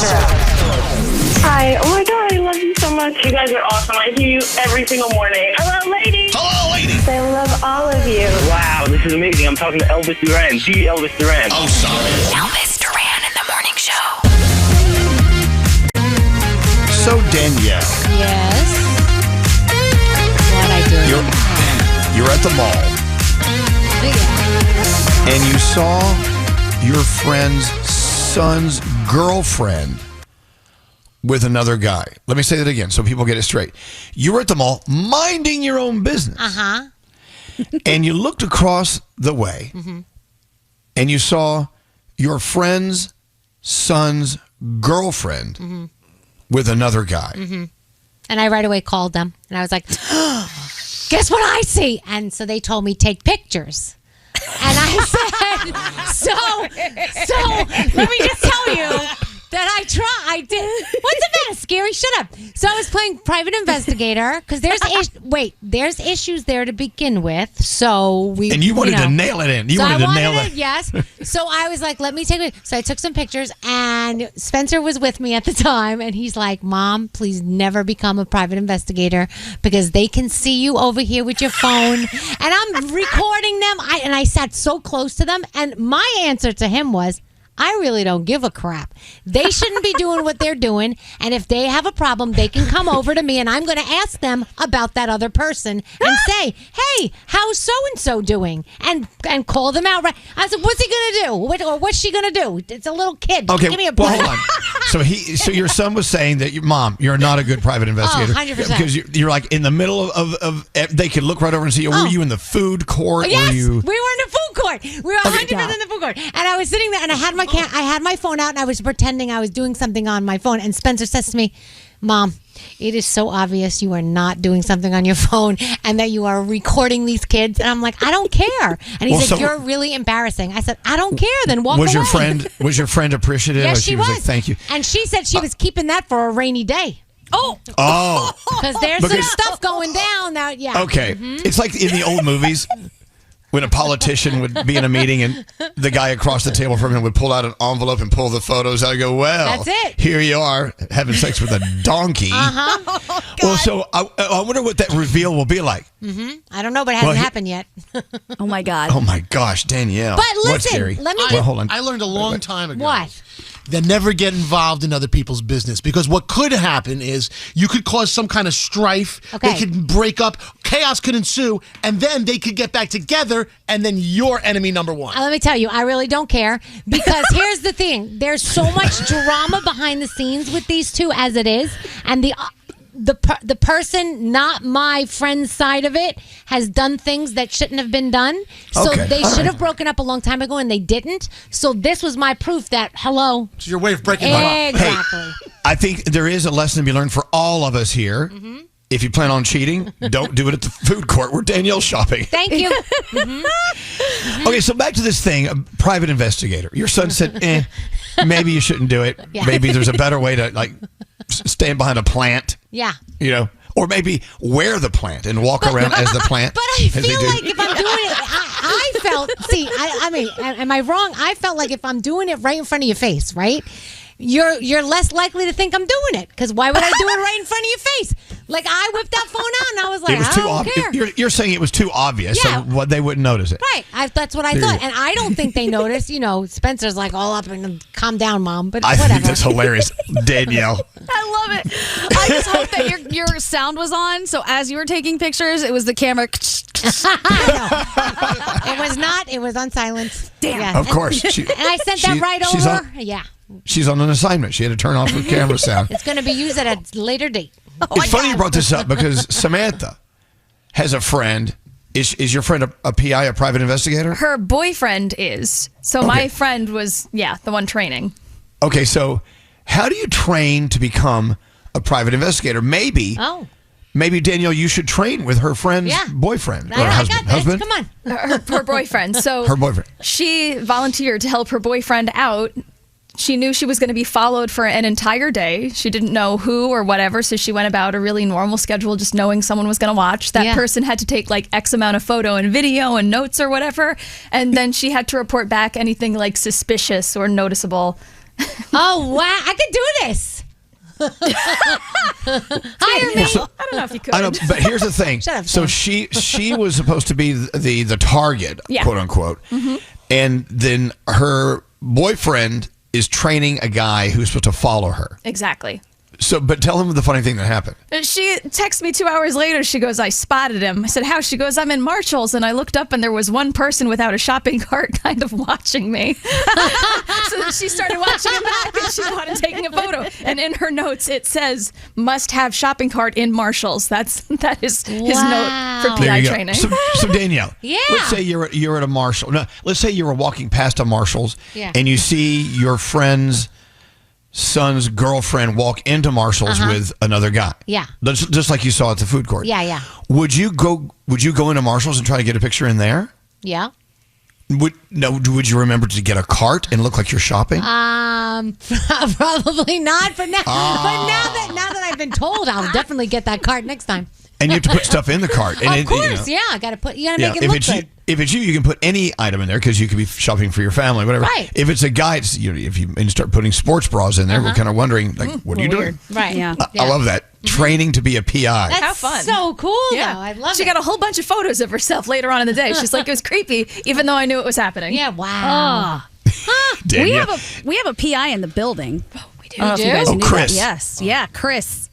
Hi. Oh my God, I love you so much. You guys are awesome. I hear you every single morning. Hello, ladies. Hello, ladies. I love all of you. Wow, this is amazing. I'm talking to Elvis Duran. The Elvis Duran. Oh, sorry. Elvis Duran in the morning show. So, Danielle, Yes. What I do? you're at the mall and you saw your friend's son's girlfriend with another guy. Let me say that again so people get it straight. You were at the mall minding your own business. And you looked across the way and you saw your friend's son's girlfriend with another guy. And I right away called them and I was like, guess what I see? And so they told me take pictures. And I said, so let me just tell you that I did. What's the matter, Scary? Shut up. So I was playing private investigator because there's issues there to begin with. So and you wanted to nail it in. You wanted to nail it. Yes. So I was like, let me take it. So I took some pictures and Spencer was with me at the time. And he's like, Mom, please never become a private investigator because they can see you over here with your phone. And I'm recording them. And I sat so close to them. And my answer to him was, I really don't give a crap. They shouldn't be doing what they're doing. And if they have a problem, they can come over to me and I'm going to ask them about that other person and say, hey, how's so-and-so doing? And call them out. Right. I said, what's he going to do? What's she going to do? It's a little kid. Okay, Give me a break. well, hold on. So your son was saying that, Mom, you're not a good private investigator. 100%. Because you're like in the middle of they could look right over and see, were you in the food court? Yes, we were in the food court. We were 100% in the food court. And I was sitting there and I had my phone out and I was pretending I was doing something on my phone. And Spencer says to me, Mom, it is so obvious you are not doing something on your phone and that you are recording these kids. And I'm like, I don't care. And he's like, you're really embarrassing. I said, I don't care. Then walk away. Was your friend appreciative? Yes, she was. Like, thank you. And she said she was keeping that for a rainy day. Oh. Because there's some stuff going down now. Yeah. Okay. It's like in the old movies when a politician would be in a meeting and the guy across the table from him would pull out an envelope and pull the photos out and go, well, that's it. Here you are having sex with a donkey. Well, so I wonder what that reveal will be like. I don't know, but it hasn't happened yet. Oh, my God. Oh, my gosh, Danielle. But listen, what's scary? Hold on. I learned a long time ago. What? That never get involved in other people's business, because what could happen is you could cause some kind of strife. Okay. They could break up, chaos could ensue, and then they could get back together, and then you're enemy number one. Let me tell you, I really don't care, because here's the thing: there's so much drama behind the scenes with these two as it is, and the person, not my friend's side of it, has done things that shouldn't have been done. So they should have broken up a long time ago, and they didn't. So this was my proof that, hello. It's your way of breaking them up. Exactly. Hey, I think there is a lesson to be learned for all of us here. If you plan on cheating, don't do it at the food court where Danielle's shopping. Thank you. Okay, so back to this thing, a private investigator. Your son said, maybe you shouldn't do it. Yeah. Maybe there's a better way to stand behind a plant. Yeah. Or maybe wear the plant and walk around as the plant. But I feel like if I'm doing it, I felt, I mean, am I wrong? I felt like if I'm doing it right in front of your face, right? You're less likely to think I'm doing it, because why would I do it right in front of your face? Like, I whipped that phone out and I was like, I don't care. You're saying it was too obvious, Yeah. so they wouldn't notice it. Right. That's what I thought. And I don't think they noticed. Spencer's like all up and calm down, Mom. But I whatever. think that's hilarious. Danielle. I love it. I just hope that your sound was on, so as you were taking pictures, it was the camera. It was not. It was on silence. Damn. Yeah. Of course. And I sent that right over. Yeah. She's on an assignment. She had to turn off her camera sound. It's going to be used at a later date. It's funny you brought this up because Samantha has a friend. Is your friend a PI, a private investigator? Her boyfriend is. So my friend was, the one training. Okay, so how do you train to become a private investigator? Maybe Danielle, you should train with her friend's boyfriend or husband. I got this. Come on. Her boyfriend. So her boyfriend. She volunteered to help her boyfriend out. She knew she was going to be followed for an entire day. She didn't know who or whatever, so she went about a really normal schedule, just knowing someone was going to watch. That person had to take like X amount of photo and video and notes or whatever, and then she had to report back anything like suspicious or noticeable Oh, wow. I could do this. Hire me. I don't know if you could. I know, but here's the thing. Shut up, So Sam. she was supposed to be the target, Yeah. quote unquote, and then her boyfriend is training a guy who's supposed to follow her. Exactly. So, but tell him the funny thing that happened. She texted me 2 hours later. She goes, I spotted him. I said, how? She goes, I'm in Marshall's. And I looked up and there was one person without a shopping cart kind of watching me. So then she started watching him back and she wanted taking a photo. And in her notes, it says, must have shopping cart in Marshall's. That is his note for There PI you go. training. So Danielle, Yeah. let's say you're at a Marshall. No, let's say you were walking past a Marshall's Yeah. and you see your friend's son's girlfriend walk into Marshall's with another guy. Yeah. Just like you saw at the food court. Yeah, yeah. Would you go into Marshall's and try to get a picture in there? Yeah. Would you remember to get a cart and look like you're shopping? Probably not. But now that I've been told, I'll definitely get that cart next time. And you have to put stuff in the cart. And Of course, yeah. I gotta make it if look it's good. if it's you can put any item in there because you could be shopping for your family, whatever. Right. If it's a guy, it's, if you start putting sports bras in there, we're kind of wondering, like, what are you doing? Right. Yeah. I love that. Training to be a PI. That's How fun. so cool, Yeah. though. I love She it. got a whole bunch of photos of herself later on in the day. She's like, it was creepy, even though I knew it was happening. Yeah, wow. Danielle. We have a PI in the building. We I don't know if you guys Oh, knew Chris. that. Yes. Yeah, Chris.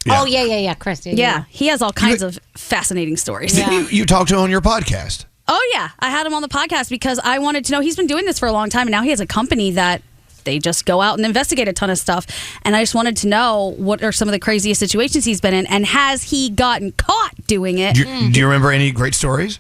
Yeah. Oh, yeah, Chris. Yeah, he has all kinds of fascinating stories. Didn't you talked to him on your podcast? Oh, yeah. I had him on the podcast because I wanted to know. He's been doing this for a long time, and now he has a company that they just go out and investigate a ton of stuff. And I just wanted to know what are some of the craziest situations he's been in, and has he gotten caught doing it? Do you remember any great stories?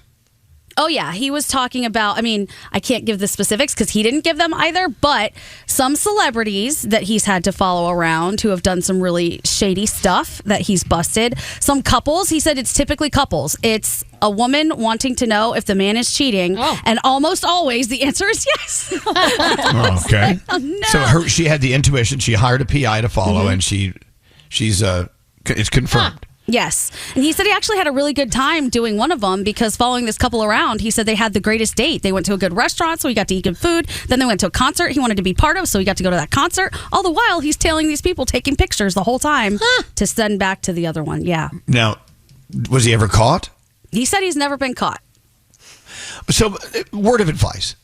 Oh, yeah. He was talking about, I can't give the specifics because he didn't give them either, but some celebrities that he's had to follow around who have done some really shady stuff that he's busted. Some couples, he said it's typically couples. It's a woman wanting to know if the man is cheating, and almost always the answer is yes. Oh, okay. No. So she had the intuition. She hired a PI to follow, and she's it's confirmed. Yes. And he said he actually had a really good time doing one of them because following this couple around, he said they had the greatest date. They went to a good restaurant, so he got to eat good food. Then they went to a concert he wanted to be part of, so he got to go to that concert. All the while, he's tailing these people, taking pictures the whole time to send back to the other one. Yeah. Now, was he ever caught? He said he's never been caught. So, word of advice.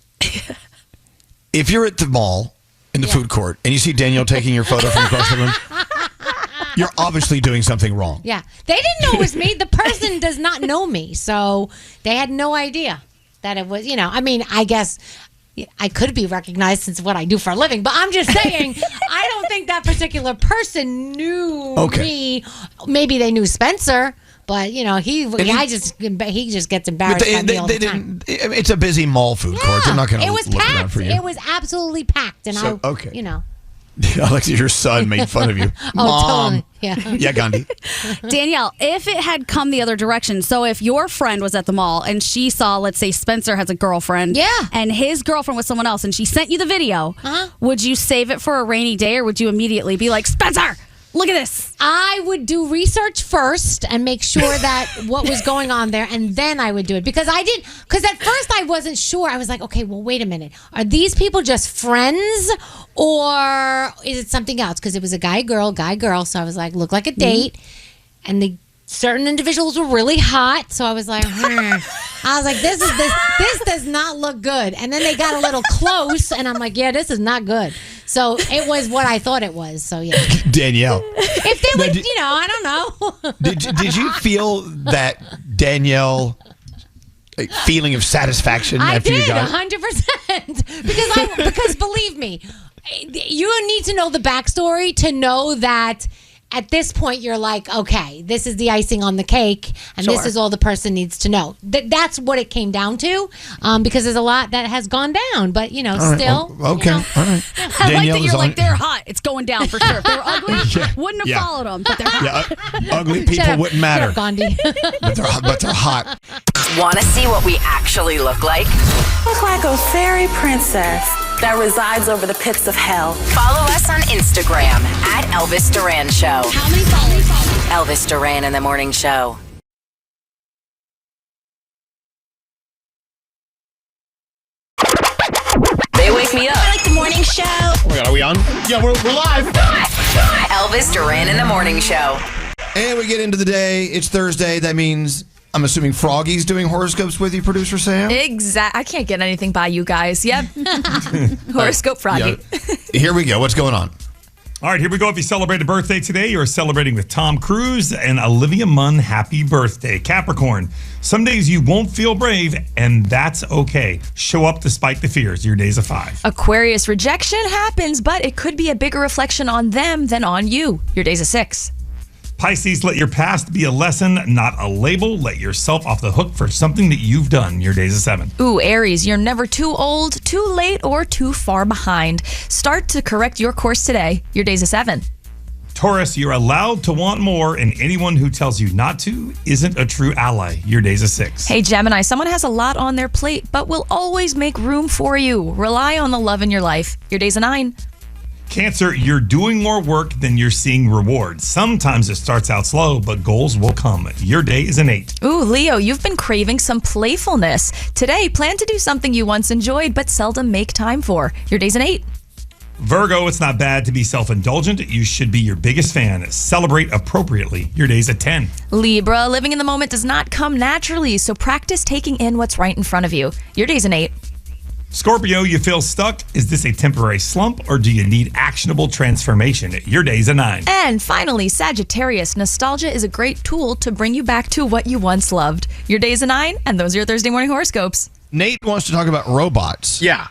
If you're at the mall in the food court and you see Danielle taking your photo from across the room, you're obviously doing something wrong. Yeah. They didn't know it was me. The person does not know me. So they had no idea that it was, I guess I could be recognized since what I do for a living, but I'm just saying, I don't think that particular person knew me. Maybe they knew Spencer. But he just gets embarrassed by me all the time. It's a busy mall food court. They're not going to It was look around packed. for you. It was absolutely packed, and okay. Alexis, your son made fun of you. Mom. Totally. Yeah. Yeah, Gandhi. Danielle, if it had come the other direction, so if your friend was at the mall and she saw, let's say Spencer has a girlfriend, and his girlfriend was someone else, and she sent you the video, would you save it for a rainy day, or would you immediately be like, Spencer, look at this? I would do research first and make sure that what was going on there, and then I would do it. Because at first I wasn't sure. I was like, okay, well, wait a minute. Are these people just friends, or is it something else? Because it was a guy, girl. So I was like, look like a date. And certain individuals were really hot. So I was like, I was like, this does not look good. And then they got a little close, and I'm like, yeah, this is not good. So it was what I thought it was. So yeah, Danielle. if they would, I don't know. Did you feel that Danielle feeling of satisfaction I after did, you got it? 100%. Because believe me, you need to know the backstory to know that. At this point, you're like, okay, this is the icing on the cake, and this is all the person needs to know. That's what it came down to, because there's a lot that has gone down. But still, okay, all right. I like that you're like, they're hot. It's going down for sure. If they were ugly, wouldn't have Yeah. followed them, but they're hot. Yeah, ugly people wouldn't matter, Shut up, Gandhi. but they're hot. Want to see what we actually look like? Look like a fairy princess that resides over the pits of hell. Follow us on Instagram at Elvis Duran Show. How many followers? Elvis Duran in the Morning Show. They wake wakes me up. I like the morning show. Oh my God, are we on? Yeah, we're live. Elvis Duran in the morning show. And we get into the day. It's Thursday. That means, I'm assuming Froggy's doing horoscopes with you, producer Sam? Exactly. I can't get anything by you guys. Yep. Horoscope Froggy. Yeah. Here we go. What's going on? All right, here we go. If you celebrate a birthday today, you're celebrating with Tom Cruise and Olivia Munn. Happy birthday. Capricorn, some days you won't feel brave, and that's okay. Show up despite the fears. Your day's a 5. Aquarius, rejection happens, but it could be a bigger reflection on them than on you. Your day's a 6. Pisces, let your past be a lesson, not a label. Let yourself off the hook for something that you've done. Your day's a 7. Ooh, Aries, you're never too old, too late, or too far behind. Start to correct your course today. Your day's a 7. Taurus, you're allowed to want more, and anyone who tells you not to isn't a true ally. Your day's a 6. Hey, Gemini, someone has a lot on their plate, but will always make room for you. Rely on the love in your life. Your day's a 9. Cancer, you're doing more work than you're seeing rewards. Sometimes it starts out slow, but goals will come. Your day is an 8. Ooh, Leo, you've been craving some playfulness. Today, plan to do something you once enjoyed but seldom make time for. Your day's an 8. Virgo, it's not bad to be self-indulgent. You should be your biggest fan. Celebrate appropriately. Your day's a 10. Libra, living in the moment does not come naturally, so practice taking in what's right in front of you. Your day's an 8. Scorpio, you feel stuck. Is this a temporary slump, or do you need actionable transformation? Your day's a 9. And finally, Sagittarius, nostalgia is a great tool to bring you back to what you once loved. Your day's a 9, and those are your Thursday morning horoscopes. Nate wants to talk about robots. Yeah.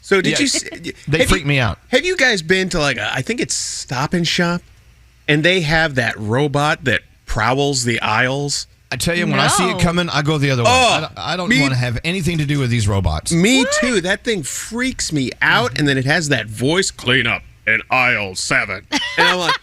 So did you? They freak me out. Have you guys been to I think it's Stop and Shop, and they have that robot that prowls the aisles? I tell you, when I see it coming, I go the other way. I don't want to have anything to do with these robots. Me too. That thing freaks me out, and then it has that voice, clean up in aisle 7. And I'm like,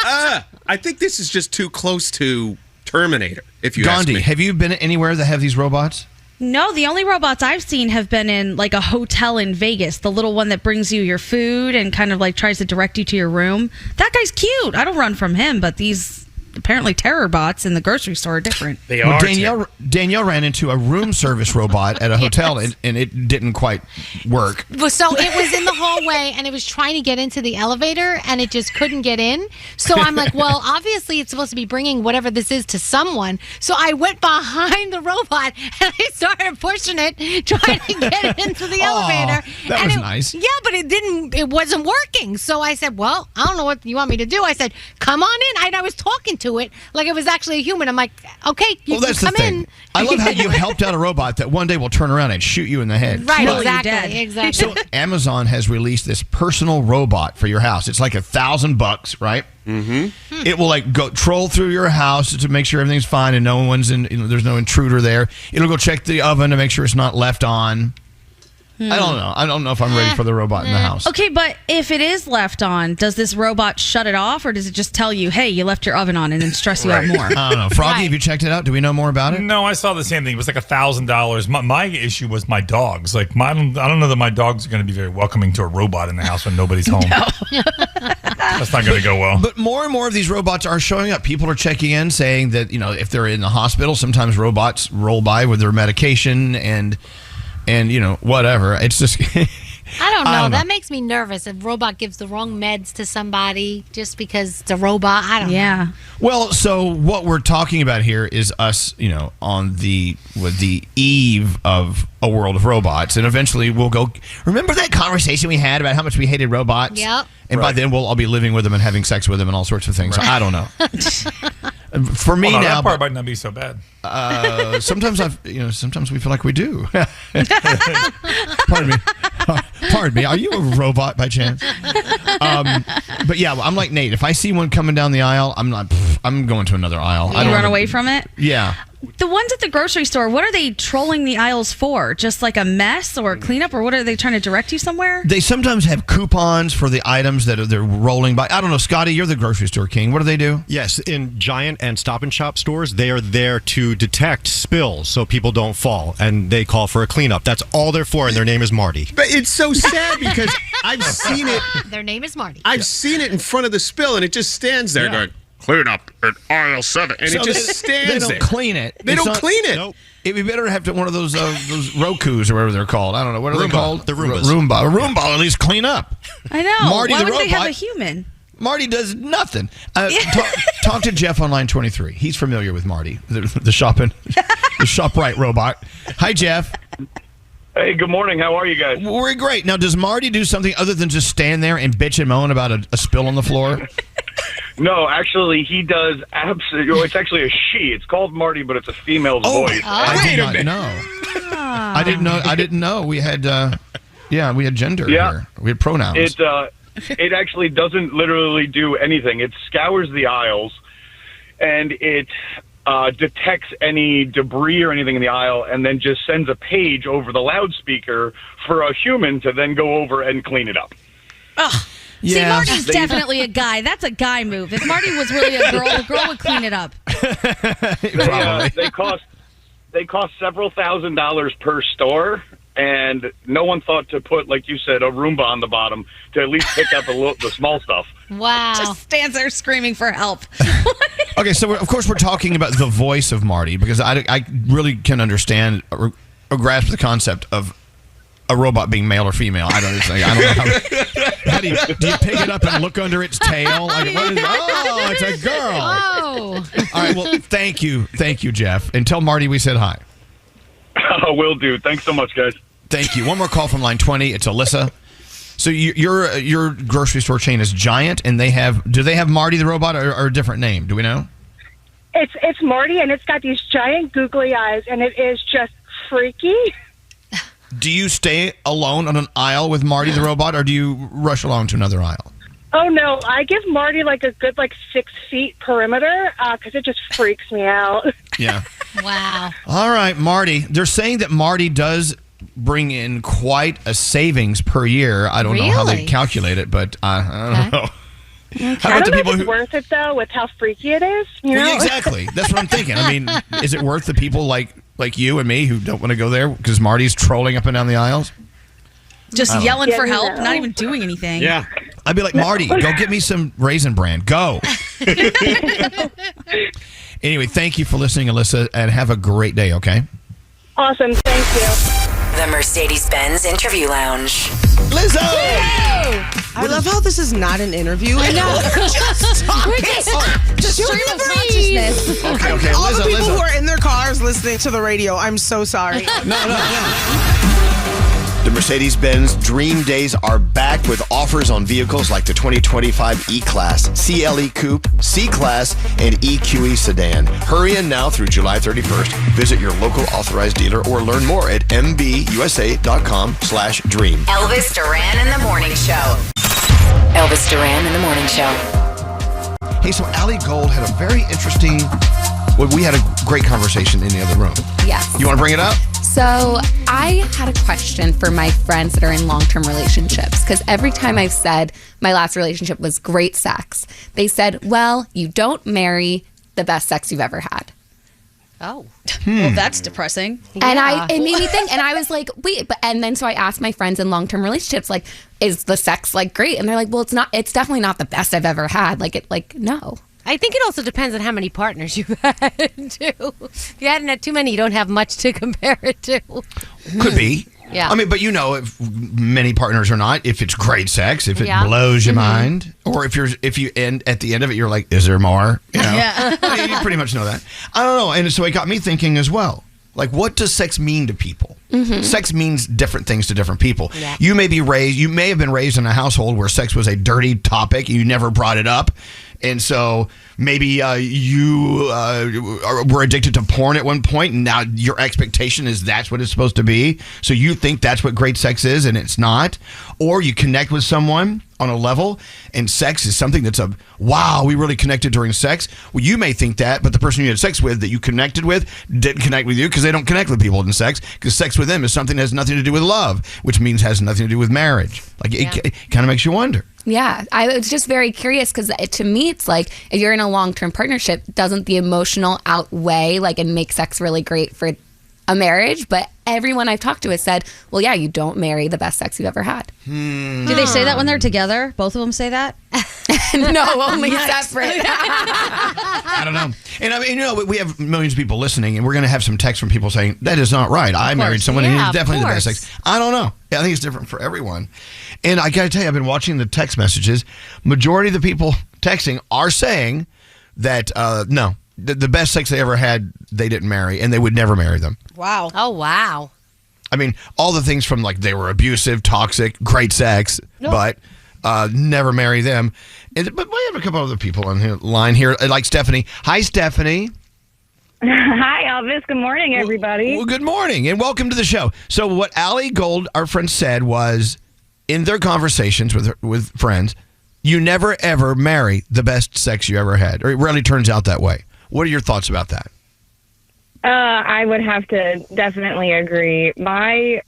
I think this is just too close to Terminator, if you ask Gandhi, me. have you been anywhere that have these robots? No, the only robots I've seen have been in like a hotel in Vegas, the little one that brings you your food and kind of like tries to direct you to your room. That guy's cute. I don't run from him, but these apparently terror bots in the grocery store are different. They are. Danielle ran into a room service robot at a hotel, and it didn't quite work. So it was in the hallway, and it was trying to get into the elevator, and it just couldn't get in. So I'm like, well, obviously it's supposed to be bringing whatever this is to someone. So I went behind the robot, and I started pushing it, trying to get it into the elevator. That was nice. Yeah, but it wasn't working. So I said, well, I don't know what you want me to do. I said, come on in. And I was talking to it like it was actually a human. I'm like, okay, you can come in. I love how you helped out a robot that one day will turn around and shoot you in the head. Right, exactly. So Amazon has released this personal robot for your house. It's like $1,000, right? Mm-hmm. It will go troll through your house to make sure everything's fine and no one's there's no intruder there. It'll go check the oven to make sure it's not left on. I don't know. I don't know if I'm ready for the robot in the house. Okay, but if it is left on, does this robot shut it off, or does it just tell you, hey, you left your oven on, and then stress you out more? I don't know. Froggy, have you checked it out? Do we know more about it? No, I saw the same thing. It was like $1,000. My issue was my dogs. I don't know that my dogs are going to be very welcoming to a robot in the house when nobody's home. That's not going to go well. But more and more of these robots are showing up. People are checking in, saying that if they're in the hospital, sometimes robots roll by with their medication and whatever. It's just I don't know. That makes me nervous. If a robot gives the wrong meds to somebody just because it's a robot, I don't know. Yeah. Well, so what we're talking about here is us, on the eve of a world of robots, and eventually we'll go. Remember that conversation we had about how much we hated robots? Yep. And by then we'll all be living with them and having sex with them and all sorts of things. Right. I don't know. For me now, that part might not be so bad. Sometimes sometimes we feel like we do. Pardon me. Are you a robot by chance? But yeah, I'm like Nate. If I see one coming down the aisle, I'm going to another aisle. You run away from it? Yeah. The ones at the grocery store, what are they trolling the aisles for? Just like a mess or a cleanup, or what are they trying to direct you somewhere? They sometimes have coupons for the items that they're rolling by. I don't know, Scotty, you're the grocery store king. What do they do? Yes, in Giant and Stop and Shop stores, they are there to detect spills so people don't fall, and they call for a cleanup. That's all they're for, and their name is Marty. But it's so sad because I've seen it. Their name is Marty. I've seen it in front of the spill, and it just stands there going, clean up in aisle 7. And So it just stands they don't there. clean it. They It's don't not- clean it. Nope. It'd be better to have one of those Rokus or whatever they're called. I don't know. What are they Roomba. called? The Roombas. Roomba. A Roomba will at least clean up. I know. Marty Why the would they have robot- a human? Marty does nothing. Talk to Jeff on line 23. He's familiar with Marty, the ShopRite robot. Hi, Jeff. Hey, good morning. How are you guys? We're great. Now, does Marty do something other than just stand there and bitch and moan about a spill on the floor? No, actually, he does absolutely. It's actually a she. It's called Marty, but it's a female's voice. I did not know. I didn't know. We had, we had gender here. We had pronouns. It actually doesn't literally do anything. It scours the aisles, and it detects any debris or anything in the aisle, and then just sends a page over the loudspeaker for a human to then go over and clean it up. Oh. See, Marty's definitely a guy. That's a guy move. If Marty was really a girl, the girl would clean it up. They cost several $1,000s per store, and no one thought to put, like you said, a Roomba on the bottom to at least pick up the small stuff. Wow. Just stands there screaming for help. Okay, so of course we're talking about the voice of Marty because I really can understand or grasp the concept of a robot being male or female. I don't know how do you pick it up and look under its tail? Like, it's a girl. Oh. All right, well, thank you, Jeff, and tell Marty we said hi. Will do. Thanks so much, guys. Thank you. One more call from line 20. It's Alyssa. So your grocery store chain is Giant, and do they have Marty the robot or a different name? Do we know? It's Marty, and it's got these giant googly eyes, and it is just freaky. Do you stay alone on an aisle with Marty the robot, or do you rush along to another aisle? Oh, no. I give Marty a good 6 feet perimeter because it just freaks me out. Yeah. Wow. All right, Marty. They're saying that Marty does bring in quite a savings per year. I don't know how they calculate it, but I don't know. I don't know if it's worth it, though, with how freaky it is. You know? Yeah, exactly. That's what I'm thinking. I mean, is it worth the people like you and me who don't want to go there because Marty's trolling up and down the aisles? Just yelling for help, not even doing anything. Yeah. I'd be like, Marty, go get me some Raisin Bran. Go. Anyway, thank you for listening, Alyssa, and have a great day, okay? Awesome. Thank you. The Mercedes-Benz Interview Lounge. Lizzo! I love how this is not an interview. I know. Just stream of consciousness. Okay, all the people Lizzo. who are in their cars listening to the radio, I'm so sorry. No. The Mercedes-Benz Dream Days are back with offers on vehicles like the 2025 E-Class, CLE Coupe, C-Class, and EQE Sedan. Hurry in now through July 31st. Visit your local authorized dealer or learn more at mbusa.com/dream. Elvis Duran in the Morning Show. Elvis Duran in the Morning Show. Hey, so Allie Gold had a very interesting... Well, we had a great conversation in the other room. Yes. You want to bring it up? So I had a question for my friends that are in long-term relationships, because every time I've said my last relationship was great sex, they said, well, you don't marry the best sex you've ever had. Oh. Well, that's depressing. And it made me think, and I was like, wait, and then so I asked my friends in long-term relationships, like, is the sex great? And they're like, well, it's definitely not the best I've ever had. No. I think it also depends on how many partners you've had, too. If you hadn't had too many, you don't have much to compare it to. Could be. Yeah. I mean, but if many partners or not, if it's great sex, if it Yeah. blows your mind, or if you end at the end of it, you're like, is there more? You know? Yeah. You pretty much know that. I don't know. And so it got me thinking as well. Like, what does sex mean to people? Mm-hmm. Sex means different things to different people. Yeah. You may have been raised in a household where sex was a dirty topic. You never brought it up. And so maybe you were addicted to porn at one point, and now your expectation is that's what it's supposed to be. So you think that's what great sex is, and it's not. Or you connect with someone on a level, and sex is something that's wow, we really connected during sex. Well, you may think that, but the person you had sex with that you connected with didn't connect with you because they don't connect with people in sex, because sex with them is something that has nothing to do with love, which means has nothing to do with marriage. It kind of makes you wonder. Yeah, I was just very curious because to me, it's like if you're in a long-term partnership, doesn't the emotional outweigh and make sex really great for a marriage? But everyone I've talked to has said, well, yeah, you don't marry the best sex you've ever had. Do they say that when they're together? Both of them say that? No, only separate. I don't know. And I mean, we have millions of people listening, and we're going to have some texts from people saying, that is not right. I married someone, and he's definitely the best sex. I don't know. I think it's different for everyone. And I got to tell you, I've been watching the text messages. Majority of the people texting are saying that, no, the best sex they ever had, they didn't marry, and they would never marry them. Wow. Oh, wow. I mean, all the things from like they were abusive, toxic, great sex, but never marry them. But we have a couple other people on the line here, like Stephanie. Hi, Stephanie. Hi, Elvis. Good morning, everybody. Well, good morning, and welcome to the show. So what Allie Gold, our friend, said was, in their conversations with friends, you never, ever marry the best sex you ever had, or it rarely turns out that way. What are your thoughts about that? I would have to definitely agree. My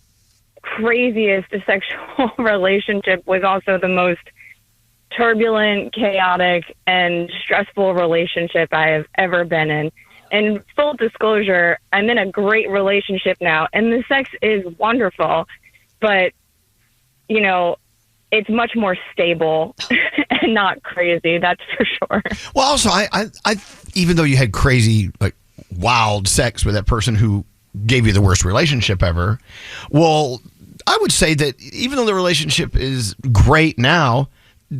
craziest sexual relationship was also the most turbulent, chaotic, and stressful relationship I have ever been in. And full disclosure, I'm in a great relationship now, and the sex is wonderful, but, it's much more stable and not crazy, that's for sure. Well, also, I even though you had crazy, like, wild sex with that person who gave you the worst relationship ever, well, I would say that even though the relationship is great now,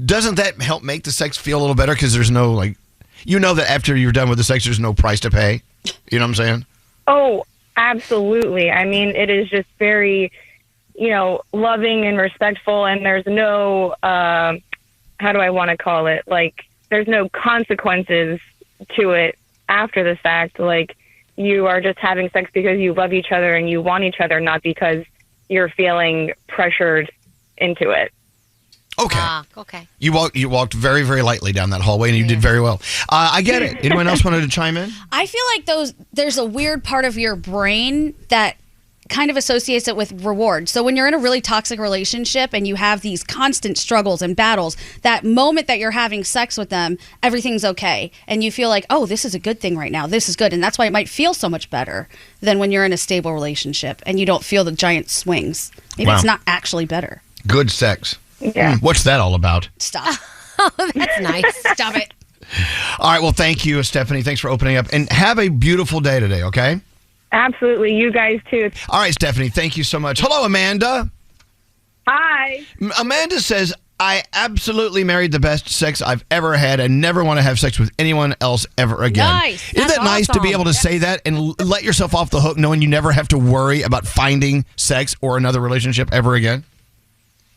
doesn't that help make the sex feel a little better? Because there's no, like, that after you're done with the sex, there's no price to pay. You know what I'm saying? Oh, absolutely. I mean, it is just very, loving and respectful, and there's no, how do I want to call it? Like, there's no consequences to it after the fact. Like, you are just having sex because you love each other and you want each other, not because you're feeling pressured into it. Okay. Okay. You walked very, very lightly down that hallway, and you did very well. I get it. Anyone else wanted to chime in? I feel like there's a weird part of your brain that kind of associates it with reward. So when you're in a really toxic relationship and you have these constant struggles and battles, that moment that you're having sex with them, everything's okay. And you feel like, oh, this is a good thing right now. This is good. And that's why it might feel so much better than when you're in a stable relationship and you don't feel the giant swings. Maybe it's not actually better. Good sex. Yeah. What's that all about? Stop. Oh, that's nice. Stop it. All right. Well, thank you, Stephanie. Thanks for opening up. And have a beautiful day today, okay? Absolutely. You guys, too. All right, Stephanie. Thank you so much. Hello, Amanda. Hi. Amanda says, I absolutely married the best sex I've ever had and never want to have sex with anyone else ever again. Nice. Isn't that nice to be able to say that and let yourself off the hook knowing you never have to worry about finding sex or another relationship ever again?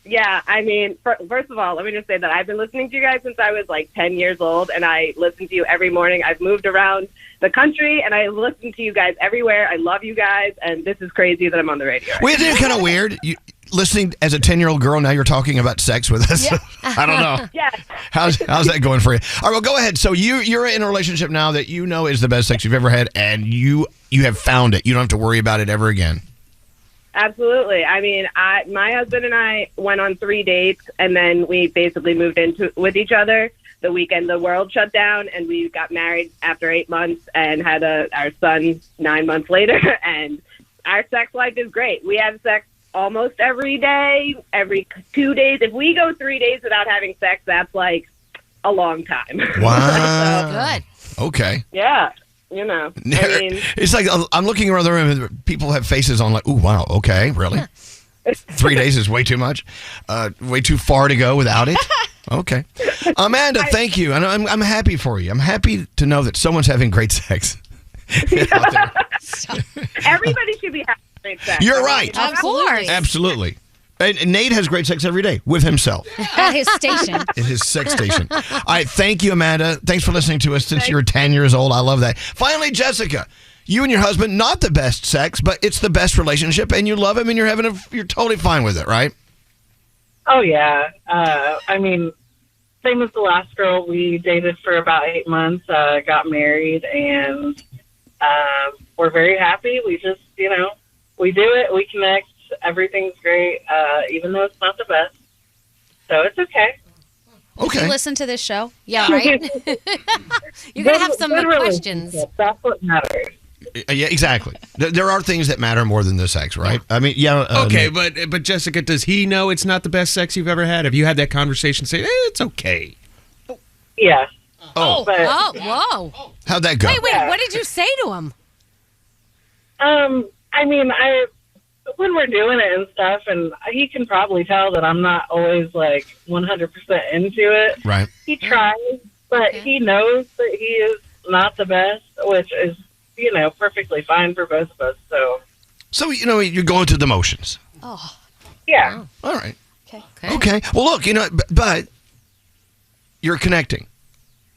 Yeah, I mean, first of all, let me just say that I've been listening to you guys since I was like 10 years old, and I listen to you every morning. I've moved around the country, and I listen to you guys everywhere. I love you guys, and this is crazy that I'm on the radio. Well, isn't it kind of weird? Listening as a 10-year-old girl, now you're talking about sex with us. Yeah. I don't know. Yeah. How's that going for you? All right, well, go ahead. So you're in a relationship now that you know is the best sex you've ever had, and you have found it. You don't have to worry about it ever again. Absolutely. I mean, my husband and I went on 3 dates, and then we basically moved in with each other. The weekend the world shut down, and we got married after 8 months and had our son 9 months later. And our sex life is great. We have sex almost every day, every 2 days. If we go 3 days without having sex, that's like a long time. Wow. Good. Okay. Yeah. I mean, it's like I'm looking around the room and people have faces on like, ooh, wow, okay, really? 3 days is way too much, way too far to go without it. Okay, Amanda, thank you, and I'm happy for you. I'm happy to know that someone's having great sex. Everybody should be having great sex. You're right. Of course. Absolutely. And Nate has great sex every day with himself. At his station. At his sex station. All right, thank you, Amanda. Thanks for listening to us since you were 10 years old. I love that. Finally, Jessica, you and your husband, not the best sex, but it's the best relationship, and you love him, and you're totally fine with it, right? Oh, yeah. I mean, same as the last girl. We dated for about 8 months, got married, and we're very happy. We just, we do it. We connect. Everything's great, even though it's not the best. So it's okay. Okay. Did you listen to this show? Yeah, right? You're going to have some questions. That's what matters. Yeah, exactly. There are things that matter more than the sex, right? I mean, yeah. Okay, but Jessica, does he know it's not the best sex you've ever had? Have you had that conversation? Say, it's okay. Yeah. Oh. Whoa. How'd that go? Wait, what did you say to him? I mean, when we're doing it and stuff, and he can probably tell that I'm not always like 100% into it. Right. He tries, but he knows that he is not the best, which is, perfectly fine for both of us. So, you're going through the motions. Oh. Yeah. All right. Okay. Well, look, but you're connecting.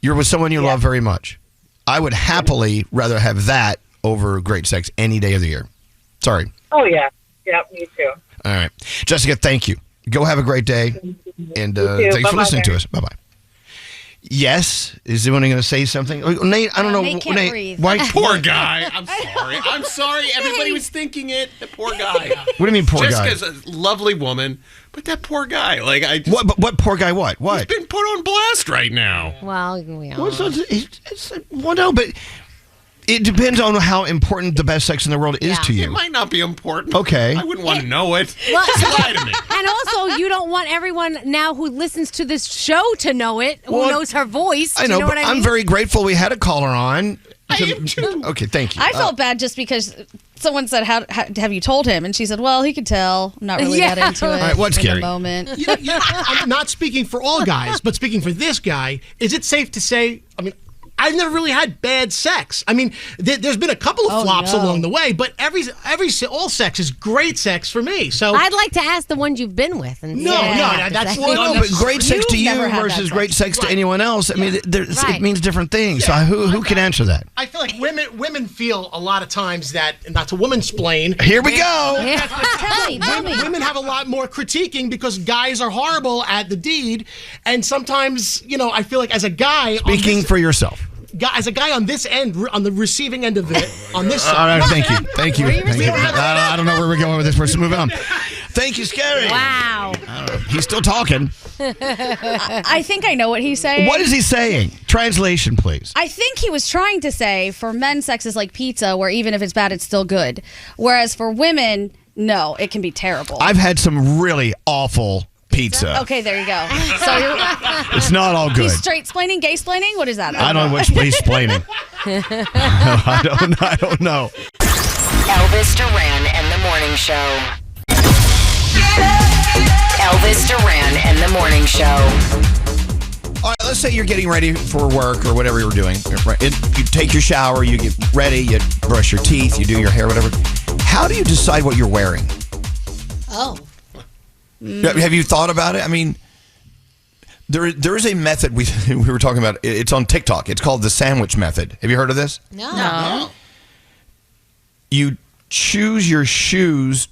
You're with someone you love very much. I would happily rather have that over great sex any day of the year. Sorry. Oh, yeah. Yeah, me too. All right. Jessica, thank you. Go have a great day. And thanks for listening to us. Bye-bye. Yes. Is anyone going to say something? Nate, I don't know. Nate can't breathe. Why? Poor guy. I'm sorry. Everybody was thinking it. The poor guy. What do you mean, poor guy? Jessica's a lovely woman, but that poor guy. What poor guy? What? He's been put on blast right now. Well, we are. Well, no, but it depends on how important the best sex in the world is to you. It might not be important. Okay. I wouldn't want to know it. Well, Lie to me. And also, you don't want everyone now who listens to this show to know it, who knows her voice. I know, you know but what I mean? I'm very grateful we had a caller on. I am too. Okay, thank you. I felt bad just because someone said, have you told him? And she said, well, he could tell. I'm not really that into it. All right, what's in scary? the moment. I'm not speaking for all guys, but speaking for this guy, is it safe to say, I've never really had bad sex. I mean, there's been a couple of flops along the way, but all sex is great sex for me. So I'd like to ask the ones you've been with. And that's but great sex to you versus great sex to anyone else. I mean, it means different things. So who can answer that? I feel like women feel a lot of times that, and not to woman-splain. Here we go. Tell me. Women have a lot more critiquing because guys are horrible at the deed, and sometimes, I feel like as a guy, Speaking for yourself. As a guy on this end, on the receiving end of it, on this side. All right, thank you. I don't know where we're going with this person. Moving on. Thank you, Scary. Wow. He's still talking. I think I know what he's saying. What is he saying? Translation, please. I think he was trying to say for men, sex is like pizza, where even if it's bad, it's still good. Whereas for women, no, it can be terrible. I've had some really awful pizza. Okay, there you go. So it's not all good. He's straight-splaining, gay-splaining? What is that? I don't know what's explaining. I don't know. Elvis Duran and the Morning Show. Elvis Duran and the Morning Show. All right, let's say you're getting ready for work or whatever you're doing. You take your shower, you get ready, you brush your teeth, you do your hair, whatever. How do you decide what you're wearing? Oh. Have you thought about it? I mean, there is a method we were talking about. It's on TikTok. It's called the sandwich method. Have you heard of this? No. You choose your shoes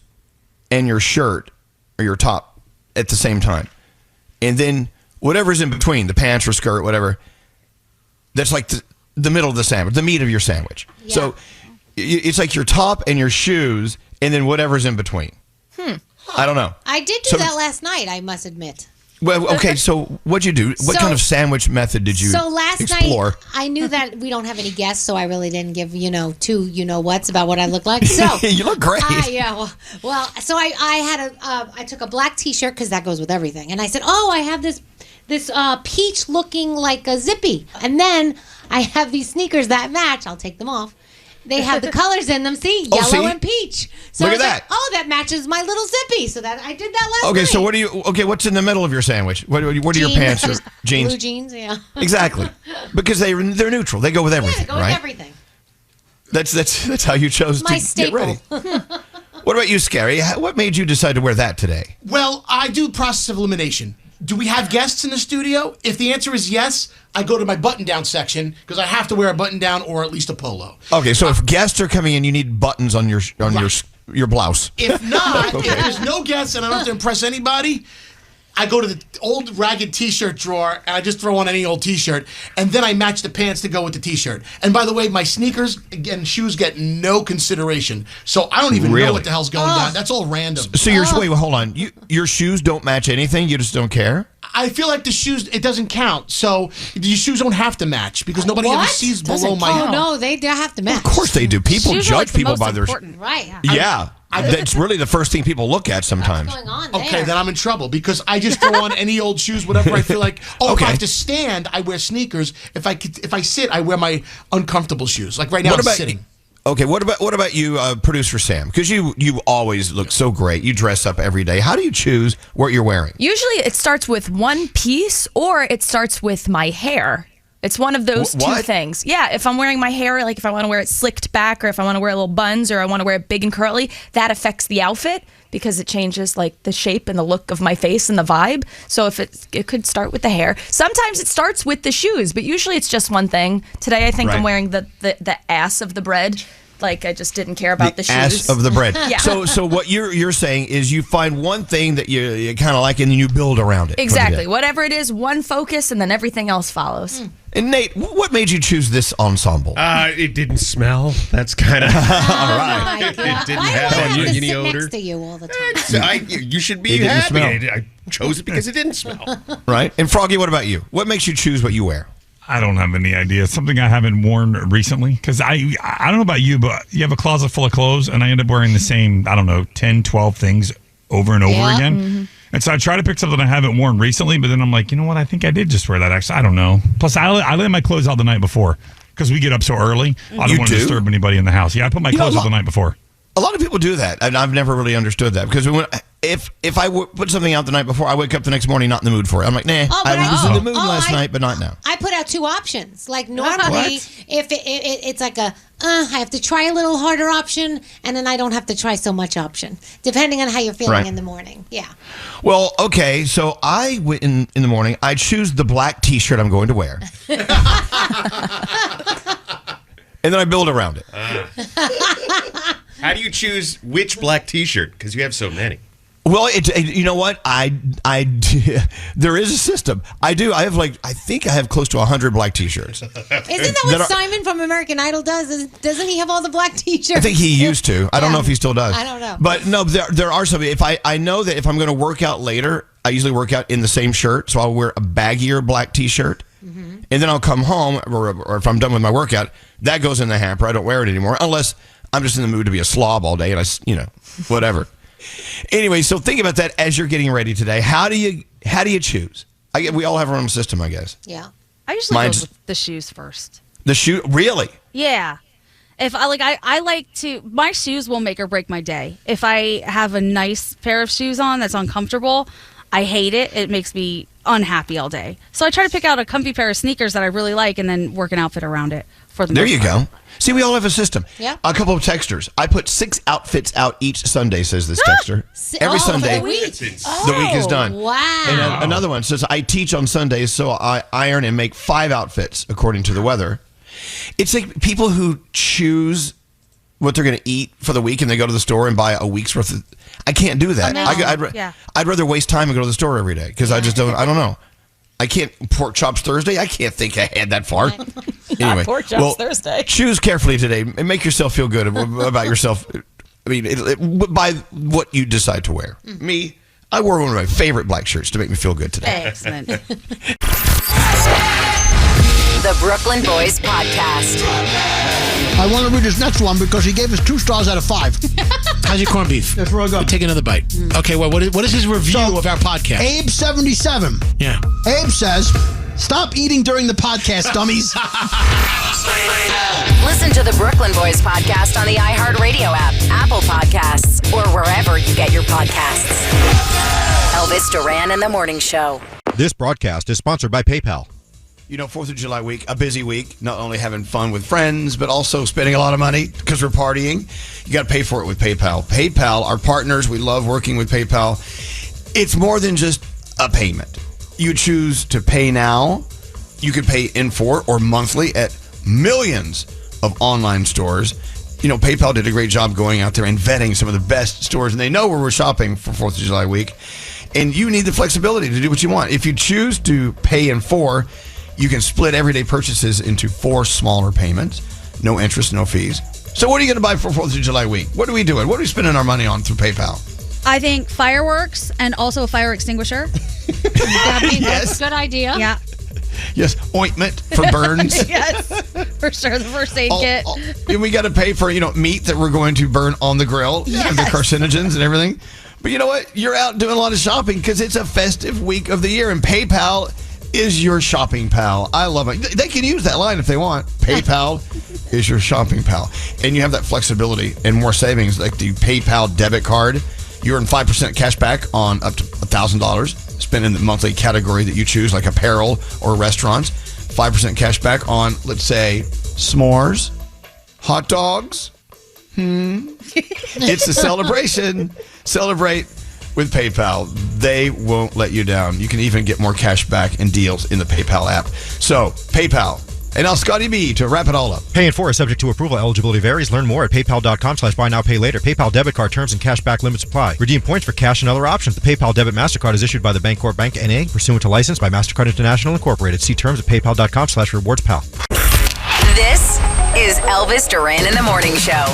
and your shirt or your top at the same time. And then whatever's in between, the pants or skirt, whatever, that's like the middle of the sandwich, the meat of your sandwich. Yeah. So it's like your top and your shoes and then whatever's in between. I don't know. I did do that last night, I must admit. Well, okay, so what'd you do? What kind of sandwich method did you explore? Night, I knew that we don't have any guests, so I really didn't give, two you-know-whats about what I look like. So you look great. Yeah, well, so I took a black T-shirt, because that goes with everything. And I said, I have this peach-looking like a zippy. And then I have these sneakers that match. I'll take them off. They have the colors in them. Yellow and peach. So look at that. That matches my little zippy. So that I did that last night. So what's in the middle of your sandwich? What are your pants or jeans? Blue jeans, yeah. Exactly. Because they're neutral. They go with everything, they go with everything. That's how you chose to staple. Get ready. What about you, Scary? What made you decide to wear that today? Well, I do process of elimination. Do we have guests in the studio? If the answer is yes, I go to my button-down section because I have to wear a button-down or at least a polo. Okay, so if guests are coming in, you need buttons on your blouse. If not, if there's no guests and I don't have to impress anybody, I go to the old ragged T-shirt drawer and I just throw on any old T-shirt, and then I match the pants to go with the T-shirt. And by the way, my sneakers and shoes get no consideration, so I don't even know what the hell's going on. That's all random. So wait, hold on. Your shoes don't match anything? You just don't care? I feel like the shoes, it doesn't count. So your shoes don't have to match because nobody ever sees below my... Oh, no, they have to match. Well, of course they do. People shoes judge people by their... Right. Yeah. That's really the first thing people look at sometimes. What's going on Okay, there? then I'm in trouble because I just throw on any old shoes, whatever I feel like. Oh, if Okay. I have to stand, I wear sneakers. If I sit, I wear my uncomfortable shoes. Like right now, What I'm about sitting. Okay, what about you, producer Sam? Because you always look so great. You dress up every day. How do you choose what you're wearing? Usually it starts with one piece or it starts with my hair. It's one of those two What? things. Yeah, if I'm wearing my hair, like if I want to wear it slicked back or if I want to wear little buns or I want to wear it big and curly, that affects the outfit because it changes like the shape and the look of my face and the vibe. So if it could start with the hair. Sometimes it starts with the shoes, but usually it's just one thing. Today I think Right. I'm wearing the ass of the bread. Like I just didn't care about the shoes. Ass of the bread. Yeah. So what you're saying is you find one thing that you kind of like and then you build around it. for the Exactly. day. Whatever it is, one focus and then everything else follows. And Nate, what made you choose this ensemble? It didn't smell. That's kind of all right. It didn't Why have do I any have to oniony sit odor. next to you all the time? You should be It didn't happy. smell. I chose it because it didn't smell. Right. And Froggy, what about you? What makes you choose what you wear? I don't have any idea. Something I haven't worn recently. Because I don't know about you, but you have a closet full of clothes, and I end up wearing the same, 10, 12 things over and over again. Mm-hmm. And so I try to pick something I haven't worn recently, but then I'm like, you know what? I think I did just wear that. Actually, I don't know. Plus, I lay my clothes out the night before because we get up so early. I don't You want to do? disturb anybody in the house. Yeah, I put my clothes out the night before. A lot of people do that, and I've never really understood that because if I put something out the night before, I wake up the next morning not in the mood for it. I'm like, nah, Oh, but I was in the mood oh, last I- night, but not now. I put out two options. Like normally, What? if it's like I have to try a little harder option, and then I don't have to try so much option, depending on how you're feeling Right. in the morning. Yeah. Well, okay, so I went in the morning. I choose the black T-shirt I'm going to wear, and then I build around it. How do you choose which black T-shirt? Because you have so many. Well, you know what? There is a system. I do. I think I have close to 100 black T-shirts. Isn't that what Simon from American Idol does? Doesn't he have all the black T-shirts? I think he used to. I don't know if he still does. I don't know. But no, there are some. If I know that if I'm going to work out later, I usually work out in the same shirt, so I'll wear a baggier black T-shirt, and then I'll come home, or if I'm done with my workout, that goes in the hamper. I don't wear it anymore unless I'm just in the mood to be a slob all day, and whatever. Anyway, so think about that as you're getting ready today. How do you choose? We all have our own system, I guess. Yeah. I usually Mine's- go with the shoes first. The shoe, really? Yeah. If I like to, my shoes will make or break my day. If I have a nice pair of shoes on that's uncomfortable, I hate it. It makes me unhappy all day. So I try to pick out a comfy pair of sneakers that I really like and then work an outfit around it for the There most you part. go. See, we all have a system. Yeah. A couple of texters. I put 6 outfits out each Sunday, says this texter. Every Sunday. For the week. The week is done. Wow. And another one says, I teach on Sundays, so I iron and make 5 outfits according to the weather. It's like people who choose what they're going to eat for the week and they go to the store and buy a week's worth of. I can't do that. I'd rather waste time and go to the store every day because I don't know. I can't pork chops Thursday. I can't think ahead that far. Anyway, pork chops Thursday. Choose carefully today and make yourself feel good about yourself. I mean, by what you decide to wear. Me, I wore one of my favorite black shirts to make me feel good today. Excellent. The Brooklyn Boys Podcast. I want to read this next one because he gave us 2 stars out of 5. How's your corned beef? That's real good. Take another bite. Okay, well, what is his review of our podcast? Abe77. Yeah. Abe says, stop eating during the podcast, dummies. Listen to the Brooklyn Boys Podcast on the iHeartRadio app, Apple Podcasts, or wherever you get your podcasts. Elvis Duran and the Morning Show. This broadcast is sponsored by PayPal. 4th of July week, a busy week, not only having fun with friends, but also spending a lot of money because we're partying. You got to pay for it with PayPal. PayPal, our partners, we love working with PayPal. It's more than just a payment. You choose to pay now. You could pay in full or monthly at millions of online stores. PayPal did a great job going out there and vetting some of the best stores, and they know where we're shopping for 4th of July week. And you need the flexibility to do what you want. If you choose to pay in full, you can split everyday purchases into 4 smaller payments. No interest, no fees. So what are you going to buy for 4th of July week? What are we doing? What are we spending our money on through PayPal? I think fireworks and also a fire extinguisher. That'd be a good idea. Yeah. Yes, ointment for burns. Yes, for sure. The first aid kit. And we got to pay for, meat that we're going to burn on the grill. Yes. The carcinogens and everything. But you know what? You're out doing a lot of shopping because it's a festive week of the year, and PayPal is your shopping pal. I love it. They can use that line if they want. PayPal is your shopping pal. And you have that flexibility and more savings, like the PayPal debit card. You earn 5% cash back on up to $1,000 spent in the monthly category that you choose, like apparel or restaurants. 5% cash back on, let's say, s'mores, hot dogs. It's a celebration. Celebrate with PayPal. They won't let you down. You can even get more cash back and deals in the PayPal app. So, PayPal. And now Scotty B to wrap it all up. Pay in 4 is subject to approval. Eligibility varies. Learn more at paypal.com/buy now, pay later. PayPal debit card terms and cash back limits apply. Redeem points for cash and other options. The PayPal debit MasterCard is issued by the Bancorp Bank N.A. pursuant to license by MasterCard International Incorporated. See terms at paypal.com/rewardspal. This is Elvis Duran in the Morning Show.